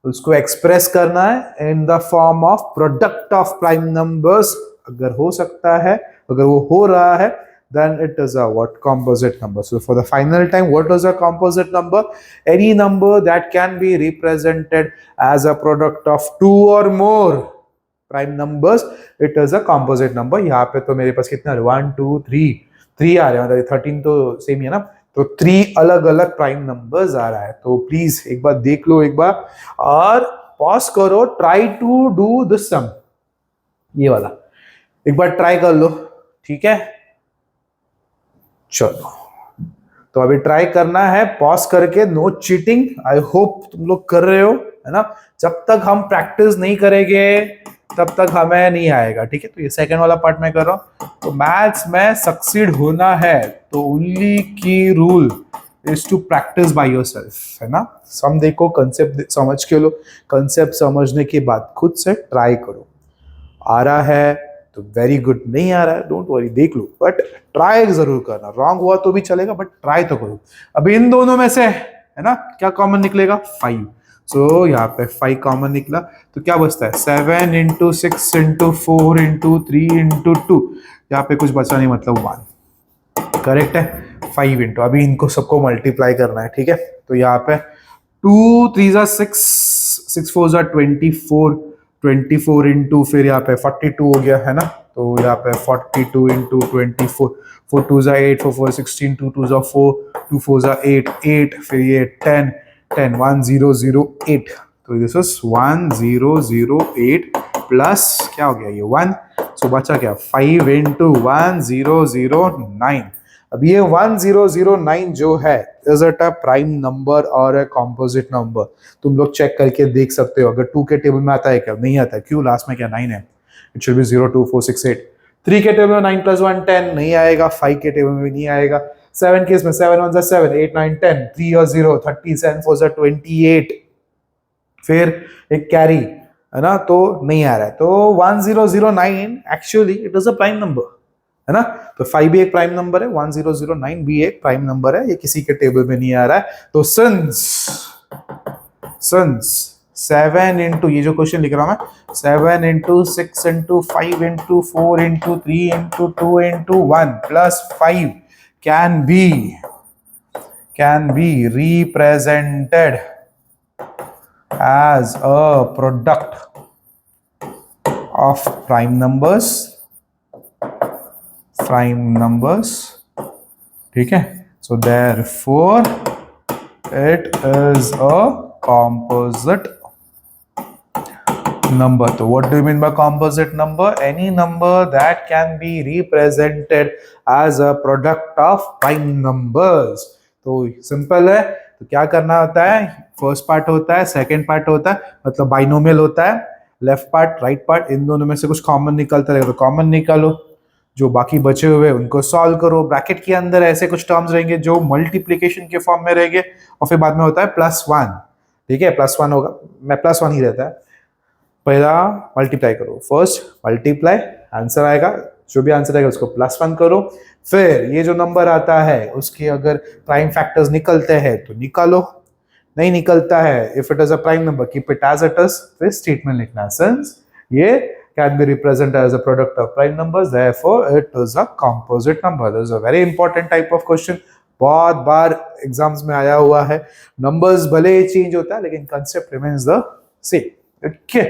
उसको एक्सप्रेस करना है इन the form of product of prime numbers. अगर हो सकता है, अगर वो हो रहा है, then it is a what, composite number। So for the final time, what is a composite number? Any number that can be represented as a product of two or more prime numbers, it is a composite number। यहाँ पे तो मेरे पास कितना 1 2 3 3 आ रहे हैं, मतलब 13 तो same ही है ना, तो 3 अलग अलग प्राइम नंबर्स आ रहा है। तो प्लीज एक बार देख लो एक बार, और पॉज करो, ट्राई टू डू दिस सम, ये वाला एक बार ट्राई कर लो, ठीक है। चलो, तो अभी ट्राई करना है पॉज करके, नो चीटिंग। आई होप तुम लोग कर रहे हो, है ना। जब तक हम प्रैक्टिस नहीं करेंगे तब तक हमें नहीं आएगा, ठीक है। तो ये सेकंड वाला पार्ट मैं कर रहा हूं। तो मैथ्स में सक्सीड होना है तो only key rule is to practice by yourself, है ना। सम देखो, कंसेप्ट समझ के लो, कंसेप्ट समझने के बाद खुद से ट्राई करो। आ रहा है तो वेरी गुड, नहीं आ रहा है डोंट वरी, देख लो, बट ट्राई जरूर करना। रॉन्ग हुआ तो भी चलेगा, बट ट्राई तो करो। अभी इन दोनों में से, है ना, क्या कॉमन निकलेगा, 5। सो यहाँ पे 5 कॉमन निकला, तो क्या बचता है 7 इंटू 6 इंटू 4 इंटू 3 इंटू 2, यहाँ पे कुछ बचा नहीं, मतलब 1, करेक्ट है। 5 इंटू, अभी इनको सबको मल्टीप्लाई करना है, ठीक है। तो यहाँ पे 2 3 जा 6, 6 4 जा 24, 24 इंटू फिर यहाँ पे 42 हो गया, है ना। तो यहाँ पे 42 इंटू 24, 4 2 जा 8, 4 4 16, 2 2 जा 4, 2 4 जा 8 8, फिर ये 10 10, 1008। तो दिस इज 1008 प्लस क्या हो गया ये 1, सो बचा क्या 5 इंटू 1009। अब ये 1009 जो है is it a prime number और अ कॉम्पोजिट नंबर? तुम लोग चेक करके देख सकते हो। अगर 2 के टेबल में आता है क्या, नहीं आता, क्यों, लास्ट में क्या 9 है, इट शुड बी 0 2 4 6 8। 3 के टेबल में 9 + 1 10 नहीं आएगा, 5 के टेबल में भी नहीं आएगा। 7 केस में 7 1 7, 8 9 10, 3 और 0 30, 7 4 28, फिर एक कैरी, है ना, तो नहीं आ रहा है। तो 1009 actually it is a prime number, है ना। तो 5 भी एक प्राइम नंबर है, 1009 भी एक प्राइम नंबर है, ये किसी के टेबल में नहीं आ रहा है। तो सिंस 7 इंटू, ये जो क्वेश्चन लिख रहा हूं मैं, 7 into 6 into 5 into 4 into 3 into 2 into 1 plus 5 can be represented as a product of prime numbers, ठीक है। So therefore it is a composite number। तो what do you mean by composite number? Any number that can be represented as a product of prime numbers। तो simple है, तो क्या करना होता है, फर्स्ट पार्ट होता है, सेकंड पार्ट होता है, मतलब बाइनोमियल होता है, लेफ्ट पार्ट राइट पार्ट, इन दोनों में से कुछ कॉमन निकलता रहेगा, तो कॉमन निकालो, जो बाकी बचे हुए उनको सॉल्व करो। ब्रैकेट के अंदर ऐसे कुछ टर्म्स रहेंगे जो मल्टीप्लिकेशन के फॉर्म में रहेंगे, और फिर बाद में होता है +1, ठीक है, +1 होगा, मैं +1 ही रहता है। पहला मल्टीप्लाई करो, फर्स्ट मल्टीप्लाई, आंसर आएगा, जो भी आंसर आएगा उसको +1 करो। फिर ये जो नंबर आता है उसके अगर प्राइम फैक्टर्स निकलते हैं तो निकालो, नहीं निकलता है if it is a prime number keep it as it is, फिर स्टेटमेंट लिखना सिंस ये can be represented as a product of prime numbers, therefore it is a composite number. This is a very important type of question, बहुत बार exams में आया हुआ है। Numbers भले ही change होता है लेकिन concept remains the same. Okay,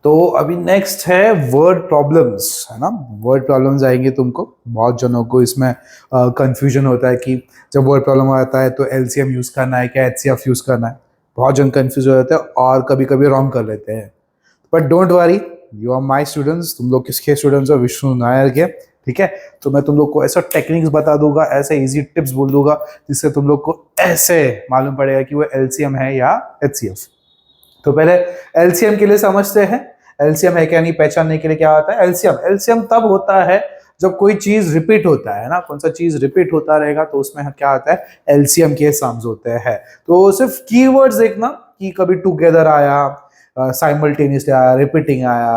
तो अभी नेक्स्ट है वर्ड प्रॉब्लम्स, है ना। वर्ड प्रॉब्लम्स आएंगे तुमको, बहुत जनों को इसमें कंफ्यूजन होता है कि जब वर्ड प्रॉब्लम आता है तो एलसीएम यूज करना है क्या एचसीएफ यूज करना है। बहुत जन कंफ्यूज हो जाते हैं और कभी कभी रॉन्ग कर लेते हैं, but don't worry, you are my students. तुम लोग किसके स्टूडेंट्स हो? विष्णु नायर के, ठीक है। तो मैं तुम लोग को ऐसा टेक्निक्स बता दूंगा, ऐसे इजी टिप्स बोल दूंगा जिससे तुम लोग को ऐसे मालूम पड़ेगा कि वो एलसीएम है या एचसीएफ। तो पहले एलसीएम के लिए समझते हैं। एलसीएम है क्या नहीं पहचानने के लिए क्या होता है एलसीएम? एलसीएम तब होता है जब कोई चीज रिपीट होता है ना, कौन सा चीज रिपीट होता रहेगा तो उसमें क्या आता है एलसीएम के सम्स होते हैं। तो सिर्फ कीवर्ड्स देखना कि कभी टुगेदर आया, साइमल्टेनियसली आया, रिपीटिंग आया।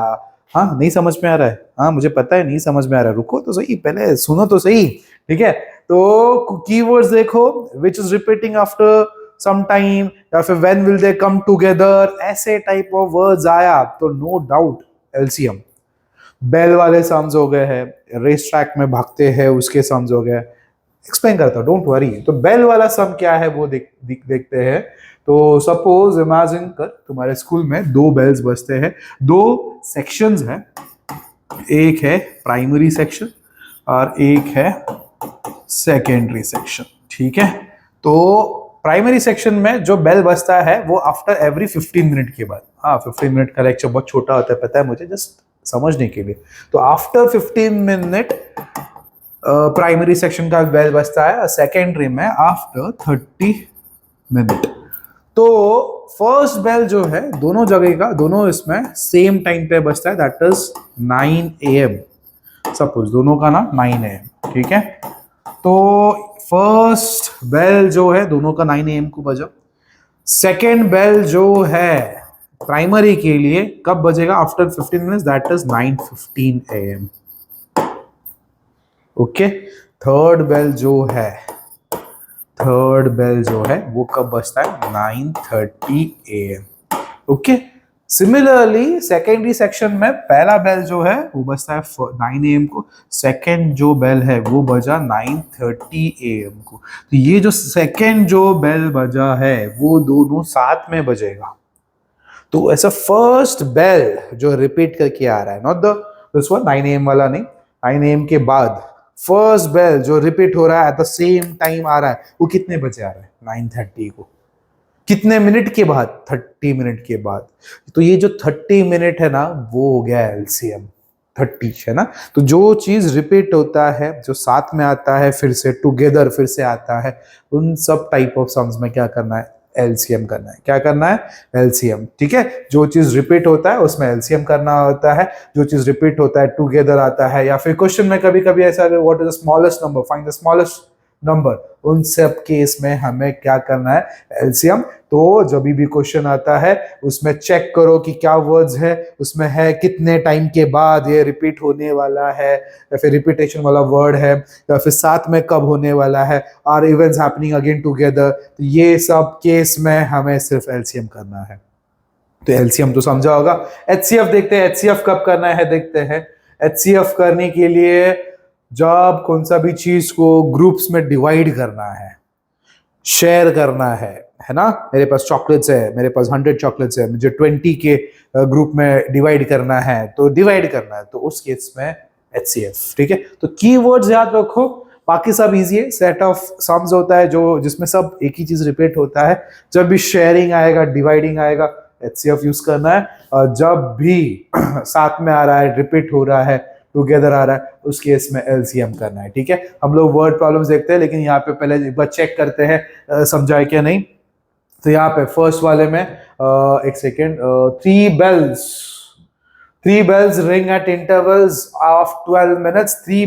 हाँ नहीं समझ में आ रहा है? हाँ मुझे पता है नहीं समझ में आ रहा है, रुको तो सही, पहले सुनो तो सही, ठीक है। तो कीवर्ड्स देखो, which is repeating after some time या फिर when will they come together, ऐसे टाइप ऑफ वर्ड्स आया तो नो डाउट एलसीएम। बेल वाले सम्स हो गए हैं, रेस ट्रैक में भागते हैं उसके सम्स हो गए, एक्सप्लेन करता हूं डोंट वरी। तो बेल वाला सम क्या है वो देखते हैं। तो सपोज इमेजिन कर तुम्हारे स्कूल में 2 बेल्स बजते हैं, 2 सेक्शंस हैं, एक है प्राइमरी सेक्शन और एक है सेकेंडरी सेक्शन, ठीक है। तो प्राइमरी सेक्शन में जो बेल बजता है वो आफ्टर एवरी 15 मिनट के बाद, हाँ 15 मिनट का लेक्चर बहुत छोटा होता है पता है मुझे, जस्ट समझने के लिए। तो आफ्टर 15 मिनट प्राइमरी सेक्शन का बेल बजता है, सेकेंडरी में आफ्टर 30 मिनट। तो फर्स्ट बेल जो है दोनों जगह का, दोनों इसमें सेम टाइम पे बजता है, दैट इज 9 AM। सपोज दोनों का ना 9 AM, ठीक है। तो फर्स्ट बेल जो है दोनों का 9 AM को बजा। सेकेंड बेल जो है प्राइमरी के लिए कब बजेगा? After 15 minutes, that is 9:15 AM। Okay, third bell जो है वो कब बजता है? 9:30 AM। Okay, similarly secondary section में पहला बेल जो है वो बजता है 9 AM को, सेकेंड जो बेल है वो बजा 9:30 AM को। तो ये जो सेकेंड जो बेल बजा है वो दोनों साथ में बजेगा। तो ऐसा फर्स्ट बेल जो रिपीट करके आ रहा है, नॉट दिस वन 9 AM वाला नहीं, 9 AM के बाद फर्स्ट बेल जो रिपीट हो रहा है एट द सेम टाइम आ रहा है, वो कितने बजे आ रहा है? 9:30 को। कितने मिनट के बाद? 30 मिनट के बाद। तो ये जो 30 मिनट है ना वो हो गया एलसीएम 30, है ना। तो जो चीज रिपीट होता है, जो साथ में आता है, फिर से टुगेदर फिर से आता है, उन सब टाइप ऑफ सम्स में क्या करना है? एलसीएम करना है। क्या करना है? एलसीएम, ठीक है। जो चीज रिपीट होता है उसमें एलसीएम करना होता है, जो चीज रिपीट होता है टुगेदर आता है, या फिर क्वेश्चन में कभी कभी ऐसा what is the smallest number, find the smallest number, उन सब केस में हमें क्या करना है? एलसीएम। तो जब भी क्वेश्चन आता है उसमें चेक करो कि क्या वर्ड्स है उसमें, है कितने टाइम के बाद ये रिपीट होने वाला है, या फिर रिपीटेशन वाला वर्ड है, या फिर साथ में कब होने वाला है, are events happening again together. तो ये सब केस में हमें सिर्फ एलसीएम करना है। तो एलसीएम तो समझा होगा। एचसीएफ देखते हैं, एचसीएफ कब करना है देखते हैं। एचसीएफ करने के लिए जब कौन सा भी चीज को ग्रुप्स में डिवाइड करना है, शेयर करना है ना। मेरे पास चॉकलेट्स है, मेरे पास 100 चॉकलेट्स है, मुझे 20 के ग्रुप में डिवाइड करना है, तो डिवाइड करना है, तो उस केस में एचसीएफ, ठीक है। तो कीवर्ड्स याद रखो, बाकी सब इजी है। सेट ऑफ सम्स होता है जो जिसमें सब एक ही चीज रिपीट होता है। जब भी शेयरिंग आएगा, डिवाइडिंग आएगा, एचसीएफ यूज करना है। और जब भी साथ में आ रहा है, रिपीट हो रहा है, टुगेदर आ रहा है, उस केस में एलसीएम करना है, ठीक है। हम लोग वर्ड प्रॉब्लम्स देखते हैं, लेकिन यहाँ पे पहले एक बार चेक करते हैं समझा है क्या नहीं। तो यहाँ पे फर्स्ट वाले में एक second, 3 bells ring at intervals of 12 minutes। 3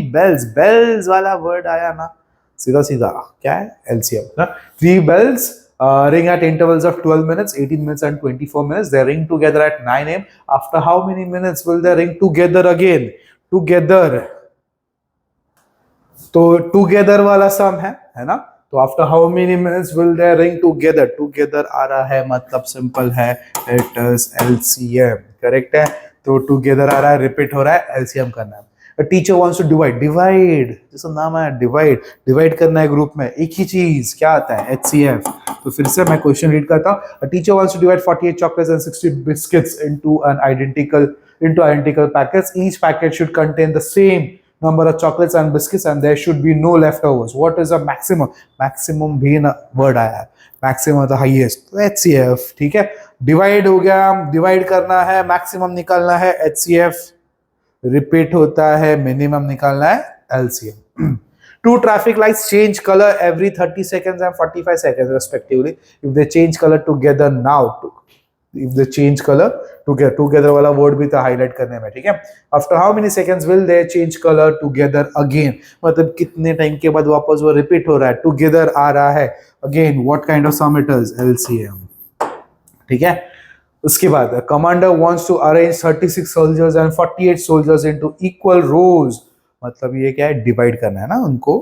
bells वाला वर्ड आया ना, सीधा सीधा क्या है? एलसीएम ना। 3 bells ring at intervals of 12 minutes, 18 minutes and 24 minutes. They ring together at 9 a.m. After how many minutes will they ring together again? Together. तो together वाला सम है ना? तो after how many minutes will they ring together? Together आ रहा है मतलब simple है, इट इज एलसीएम, करेक्ट है। तो टुगेदर आ रहा है, रिपीट हो रहा है, एलसीएम करना है। A teacher wants to divide, जैसा नाम है डिवाइड करना है ग्रुप में, एक ही चीज क्या आता है, HCF। तो फिर से मैं क्वेश्चन रीड करता हूँ। A teacher wants to divide 48 chocolates and 60 biscuits into identical packets. Each packet should contain the same number of chocolates and biscuits and there should be no leftovers. What is the maximum? Maximum भी ना word आया है, maximum the highest, तो HCF। ठीक है, divide हो गया, divide करना है, मैक्सिमम निकालना है, HCF। रिपीट होता है, मिनिमम निकालना है, LCM. Two traffic lights change color every 30 seconds and 45 seconds respectively. If they change color together now, if they change color together वाला वर्ड भी था हाईलाइट करने में, ठीक है। After how many seconds will they change color together again? मतलब कितने time के बाद वापस वो रिपीट हो रहा है, together आ रहा है। Again, what kind of sum it is? LCM, ठीक है। उसके बाद commander wants to arrange 36 soldiers and 48 soldiers into equal rows. मतलब ये क्या है, डिवाइड करना है ना, उनको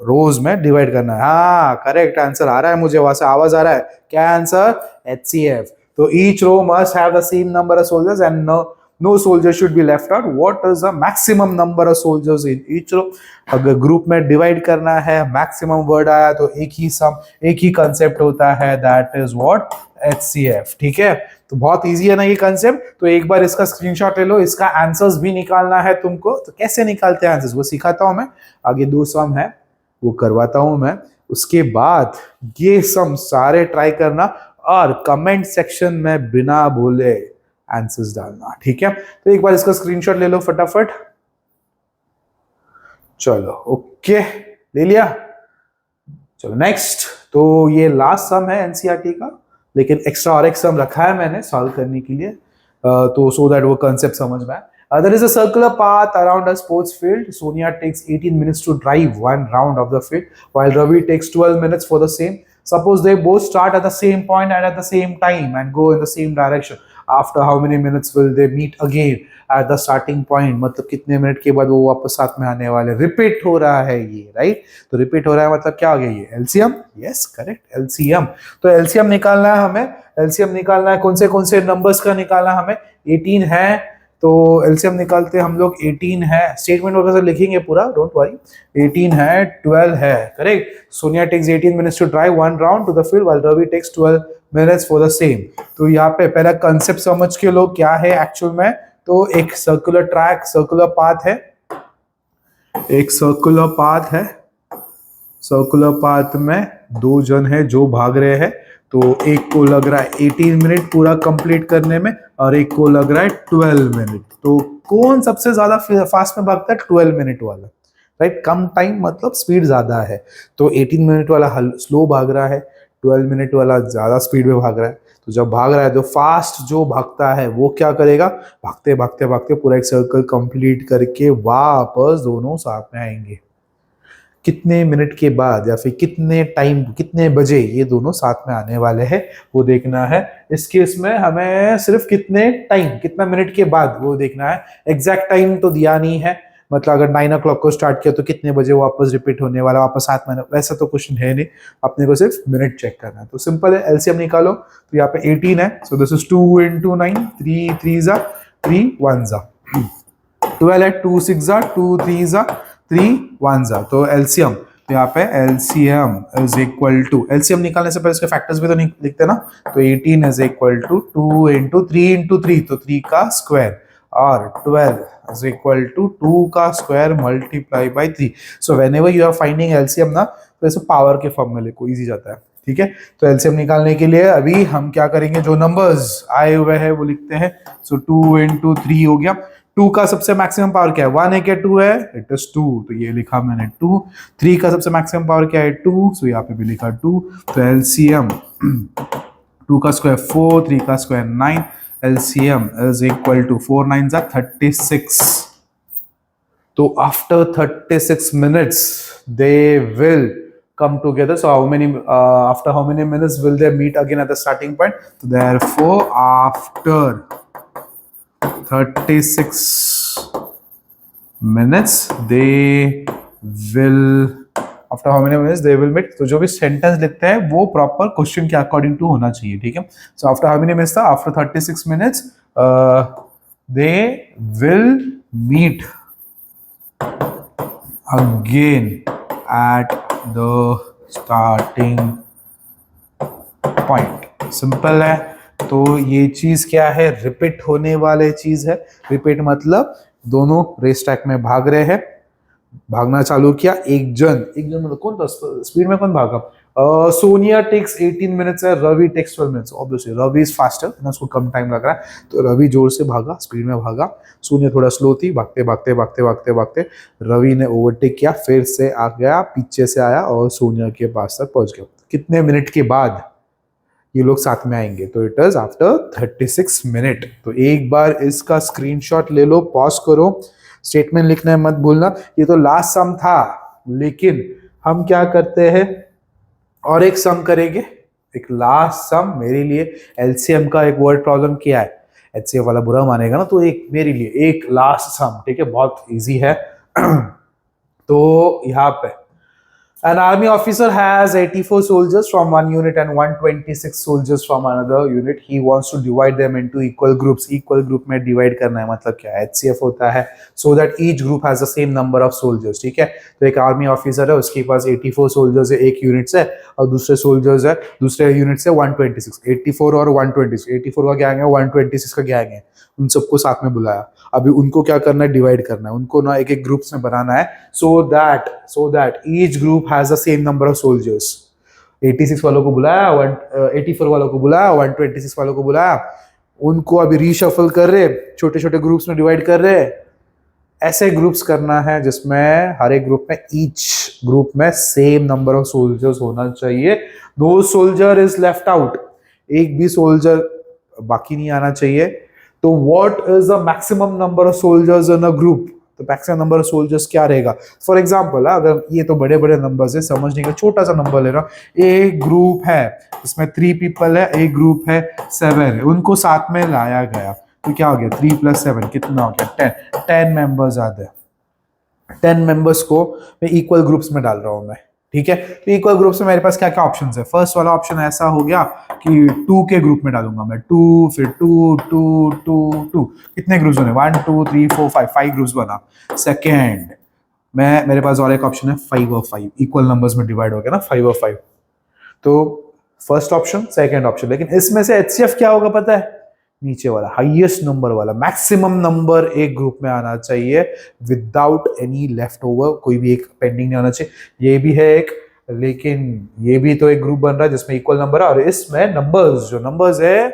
रोज में डिवाइड करना है। हाँ, करेक्ट आंसर आ रहा है मुझे, वहां से आवाज आ रहा है, क्या आंसर, HCF। तो each row must have the same number of soldiers and no soldier should be left out. What is the maximum number of soldiers in each row? अगर ग्रुप में डिवाइड करना है, मैक्सिमम वर्ड आया तो एक ही सम, एक ही concept होता है, दैट इज व्हाट, HCF। ठीक है, तो बहुत इजी है ना ये कंसेप्ट। तो एक बार इसका स्क्रीनशॉट ले लो, इसका आंसर्स भी निकालना है तुमको। तो कैसे निकालते हैं आंसर्स वो सिखाता हूं मैं। आगे 2 सम है वो करवाता हूं मैं, उसके बाद ये सम सारे ट्राई करना और कमेंट सेक्शन में बिना बोले आंसर्स डालना, ठीक है। तो एक बार इसका स्क्रीनशॉट ले लो फटाफट। चलो ओके, ले लिया। चलो नेक्स्ट, तो ये लास्ट सम है एनसीईआरटी का, लेकिन एक्स्ट्रा और एक सम रखा है मैंने सॉल्व करने के लिए, तो सो दैट वो कंसेप्ट समझ में आए। There is a circular path around a sports field. Sonia takes 18 minutes to drive one round of the field, while Ravi takes 12 minutes for the same. Suppose they both start at the same point and at the same time and go in the same direction. After how many minutes will they meet again at the starting point? मतलब कितने minute के बाद वो वापस साथ में आने वाले। रिपीट हो रहा है ये, राइट। तो रिपीट हो रहा है मतलब क्या हो गया ये, एलसीएम। Yes correct, LCM. तो एलसीएम निकालना है हमें, एलसीएम निकालना है। कौन से नंबर्स का निकालना हमें, 18 है तो एलसीएम निकालते हैं हम लोग। 18 है, स्टेटमेंट वगैरह लिखेंगे पूरा, डोंट वरी। 18 है, 12 है, correct. Sonia takes 18 minutes to drive one round to the field while Ravi takes 12 minutes for the same. तो यहाँ पे पहला कंसेप्ट समझ के लो क्या है एक्चुअल में। तो एक सर्कुलर ट्रैक, सर्कुलर पाथ है, एक सर्कुलर पाथ है। सर्कुलर पाथ में 2 जन है जो भाग रहे हैं, तो एक को लग रहा है 18 मिनट पूरा कंप्लीट करने में और एक को लग रहा है 12 मिनट। तो कौन सबसे ज्यादा फास्ट में भागता है, 12 मिनट वाला, राइट। कम टाइम मतलब स्पीड ज्यादा है, तो 18 मिनट वाला स्लो भाग रहा है, 12 मिनट वाला ज्यादा स्पीड में भाग रहा है। तो जब भाग रहा है तो फास्ट जो भागता है वो क्या करेगा, भागते भागते भागते पूरा एक सर्कल कंप्लीट करके वापस दोनों साथ में आएंगे। कितने मिनट के बाद या फिर कितने टाइम, कितने बजे ये दोनों साथ में आने वाले हैं वो देखना है। इस केस में हमें सिर्फ कितने टाइम, कितना मिनट के बाद वो देखना है। एग्जैक्ट टाइम तो दिया नहीं है, मतलब अगर 9 o'clock को स्टार्ट किया तो कितने बजे वापस रिपीट होने वाला, वापस 7 मिनट, वैसा तो क्वेश्चन है नहीं। अपने को सिर्फ मिनट चेक करना है। तो सिंपल है, एलसीएम निकालो। तो यहाँ पे 18 है, सो this is 2 into 9, 3 3s 3 1s 12 है, 2 6s 2 3s 3 1s। तो एलसीएम, तो यहाँ पे LCM is equal to, LCM निकालने से पहले इसके फैक्टर्स भी तो लिखते ना। तो 18 is equal to 2 into 3 into 3, तो 3 का स्क्वायर, और 12 is equal to 2 का square multiply by 3। So whenever you are finding LCM ना, तो ऐसे पावर के फॉर्म में लिखो, इजी जाता है, ठीक है। तो एलसीएम निकालने के लिए अभी हम क्या करेंगे, जो नंबर्स आए हुए हैं वो लिखते हैं। सो 2 into 3 हो गया। 2 का सबसे मैक्सिमम पावर क्या है, 1 है क्या 2 है, इट इज 2, तो ये लिखा मैंने 2। 3 का सबसे मैक्सिमम पावर क्या है, 2, सो यहाँ पे भी लिखा 2। तो एलसीएम 2 का स्क्वायर 4, 3 का square 9, LCM is equal to 4 9s are 36. So after 36 minutes, they will come together. So how many after how many minutes will they meet again at the starting point? So therefore after 36 minutes they will, after how many minutes they will meet. तो जो भी sentence लिखते हैं वो proper question के according to होना चाहिए, ठीक है. So after how many minutes था, after 36 minutes they will meet again at the starting point. Simple है. तो ये चीज क्या है, रिपीट होने वाले चीज है. रिपीट मतलब दोनों रेस ट्रैक में भाग रहे हैं, भागना चालू किया. एक जन मतलब कौन था स्पीड में, कौन भागा? सोनिया टेक्स 18 मिनट्स है, Ravi takes 12 minutes. Obviously Ravi is faster, ना उसको कम टाइम लग रहा है, तो रवि जोर से भागा, स्पीड में भागा. सोनिया थोड़ा स्लो थी, भागते भागते भागते भागते भागते रवि ने ओवरटेक किया, फिर से आ गया, पीछे से आया और सोनिया के पास तक पहुंच गया. कितने मिनट के बाद ये लोग साथ में आएंगे? तो इट इज आफ्टर 36 मिनट. तो एक बार इसका स्क्रीनशॉट ले लो, पॉज करो, स्टेटमेंट लिखना है मत भूलना. ये तो लास्ट सम था, लेकिन हम क्या करते हैं, और एक सम करेंगे, एक लास्ट सम मेरे लिए. एलसीएम का एक वर्ड प्रॉब्लम किया है, एचसीएफ वाला बुरा मानेगा ना, तो एक मेरे लिए एक लास्ट सम, ठीक है, बहुत इजी है. तो यहाँ पे an army officer has 84 soldiers from one unit and 126 soldiers from another unit. He wants to divide them into equal groups. Equal group में divide करना है, मतलब क्या है, HCF होता है so that each group has the same number of soldiers. ठीक है. तो एक आर्मी ऑफिसर है, उसके पास 84 सोल्जर्स है एक यूनिट से, और दूसरे सोल्जर्स है दूसरे यूनिट से 126. 84 और 126, 84 का गैंग है, 126 का गैंग है, उन सबको साथ में बुलाया. अभी उनको क्या करना है, डिवाइड करना है, उनको ना एक एक ग्रुप्स में बनाना है, so that each group has the same number of soldiers. 86 वालों को बुलाया, 84 वालों को बुलाया, 126 वालों को बुलाया, उनको अभी रीशफल कर रहे, छोटे छोटे ग्रुप्स में डिवाइड कर रहे. ऐसे ग्रुप्स करना है जिसमें हर एक ग्रुप में, ईच ग्रुप में सेम नंबर ऑफ सोल्जर्स होना चाहिए. No soldier is left out, एक भी सोल्जर बाकी नहीं आना चाहिए. तो what is the maximum number of soldiers in a group? तो मैक्सिमम नंबर ऑफ सोल्जर्स क्या रहेगा? फॉर एग्जांपल, अगर ये तो बड़े बड़े नंबर्स है, समझने का छोटा सा नंबर ले रहा हूं. एक ग्रुप है इसमें 3 पीपल है, एक ग्रुप है 7 है, उनको साथ में लाया गया, तो क्या हो गया, 3 + 7 कितना हो गया, 10 मेंबर्स आते हैं. 10 मेंबर्स को मैं इक्वल ग्रुप्स में डाल रहा हूं मैं, ठीक है. तो इक्वल ग्रुप्स में मेरे पास क्या क्या ऑप्शंस है? फर्स्ट वाला ऑप्शन ऐसा हो गया कि 2 के ग्रुप में डालूंगा मैं, 2 फिर 2 2 2 2, कितने ग्रुप्स बने, 1 2 3 4 5 ग्रुप्स बना. सेकेंड मैं, मेरे पास और एक ऑप्शन है 5 और 5, इक्वल नंबर्स में डिवाइड हो गया ना, 5 और 5. तो फर्स्ट ऑप्शन, सेकेंड ऑप्शन. लेकिन इसमें से एचसीएफ क्या होगा पता है? नीचे वाला, हाईएस्ट नंबर वाला, मैक्सिमम नंबर एक ग्रुप में आना चाहिए विदाउट एनी लेफ्ट ओवर, कोई भी एक पेंडिंग नहीं आना चाहिए. ये भी है एक, लेकिन ये भी तो एक ग्रुप बन रहा है जिसमें इक्वल नंबर है, और इसमें नंबर्स, जो नंबर्स है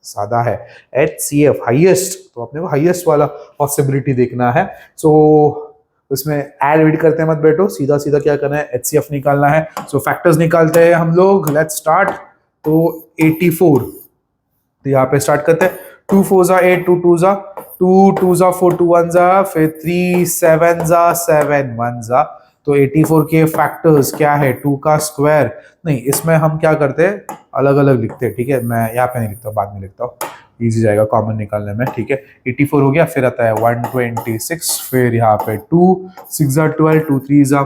सादा है, HCF हाईएस्ट, तो अपने को हाईएस्ट वाला पॉसिबिलिटी देखना है. सो उसमें ऐड वेड करते हैं मत बैठो, सीधा सीधा क्या करना है, HCF निकालना है. सो फैक्टर्स निकालते हैं हम लोग, लेट्स स्टार्ट. तो 84, तो यहाँ पे स्टार्ट करते हैं. 2 4 जा 8, 2 2 जा 2 2 जा 4 2 1 जा, फिर 3 7 जा 7 1 जा. तो 84 के फैक्टर्स क्या है, 2 का स्क्वायर नहीं, इसमें हम क्या करते हैं, अलग अलग लिखते हैं, ठीक है. मैं यहाँ पे नहीं लिखता, बाद में लिखता हूँ, इजी जाएगा कॉमन निकालने में, ठीक है. 84 हो गया, फिर आता है 126, फिर यहाँ पे 2 6 जा 12, 2 3 जा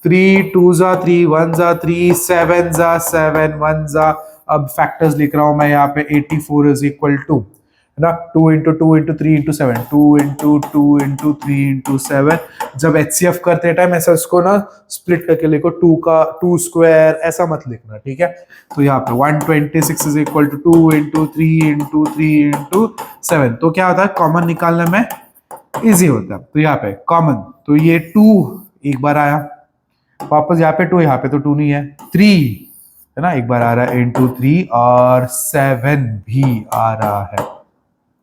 3 2 जा 3 1 जा 3 7 जा 7 1 जा. अब फैक्टर्स लिख रहा हूं मैं यहाँ पे, 84 इज इक्वल टू, है ना, 2 × 2 × 3 × 7, 2 × 2 × 3 × 7. जब HCF करते टाइम ऐसा इसको ना स्प्लिट करके लिखो, 2 का 2 स्क्वायर ऐसा मत लिखना, ठीक है. तो यहाँ पे 126 इज इक्वल टू 2 × 3 × 3 × 7. तो क्या होता है, कॉमन निकालने में इजी होता है. तो यहाँ पे कॉमन, तो ये 2 एक बार आया, वापस यहाँ पे 2, यहाँ पे तो 2 नहीं है, 3 है ना, एक बार आ रहा है into 3, और 7 भी आ रहा है.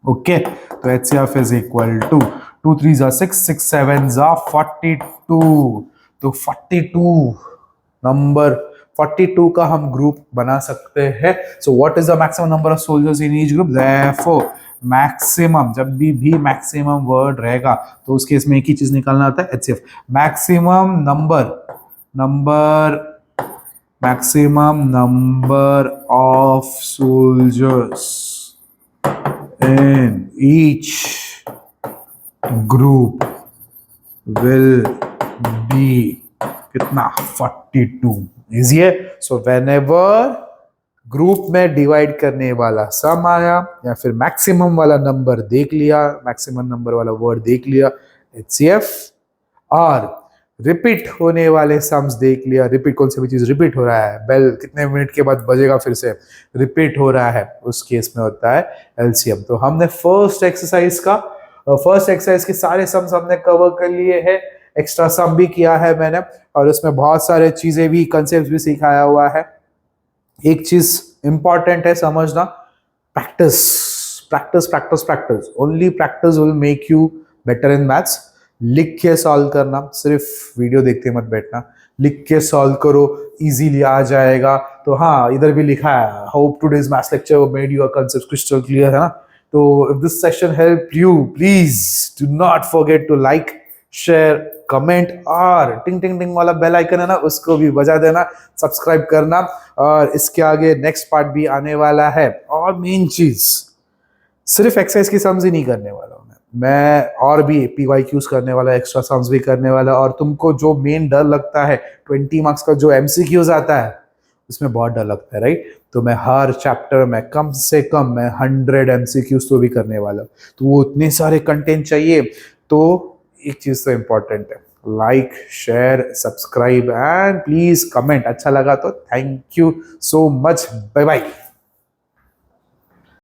ओके, तो HCF इज इक्वल टू 2 3 जा 6 6 7 जा 42. तो 42 नंबर, 42 का हम ग्रुप बना सकते हैं. So what is the maximum number of soldiers in each group? Therefore maximum, जब भी मैक्सिमम वर्ड रहेगा तो उस केस में एक ही चीज निकालना आता है, HCF. Maximum number maximum number of soldiers in each group will be कितना 42 इजी है. सो whenever ग्रुप में डिवाइड करने वाला सम आया या फिर मैक्सिमम वाला नंबर देख लिया, मैक्सिमम नंबर वाला वर्ड देख लिया, HCF. और रिपीट होने वाले सम्स देख लिया, रिपीट कौन सी भी चीज रिपीट हो रहा है, बेल कितने मिनट के बाद बजेगा फिर से रिपीट हो रहा है, उस केस में होता है LCM. तो हमने फर्स्ट एक्सरसाइज के सारे सम्स हमने कवर कर लिए हैं. एक्स्ट्रा सम भी किया है मैंने और उसमें बहुत सारे चीजें भी, कंसेप्ट भी सिखाया हुआ है. एक चीज इंपॉर्टेंट है समझना, practice practice practice practice. Only practice will make you better in maths. लिख के सॉल्व करना, सिर्फ वीडियो देखते मत बैठना, लिख के सॉल्व करो, इजीली आ जाएगा. तो हाँ, इधर भी लिखा है, hope today's maths lecture made your concept crystal clear, है ना. तो if this session help you, please do not forget to like, share, comment और टिंग टिंग टिंग वाला बेल आइकन है ना, उसको भी बजा देना, सब्सक्राइब करना. और इसके आगे नेक्स्ट पार्ट भी आने वाला है. और मेन चीज, सिर्फ एक्सरसाइज की सम्स ही नहीं करने वाला हूं मैं और भी PYQs करने वाला, एक्स्ट्रा सम्स भी करने वाला. और तुमको जो मेन डर लगता है 20 मार्क्स का जो MCQs आता है, उसमें बहुत डर लगता है, राइट. तो मैं हर चैप्टर में कम से कम मैं 100 MCQs तो भी करने वाला. तो वो इतने सारे कंटेंट चाहिए. तो एक चीज तो इंपॉर्टेंट है, like, share, subscribe and please comment. अच्छा लगा तो thank you so much. Bye bye.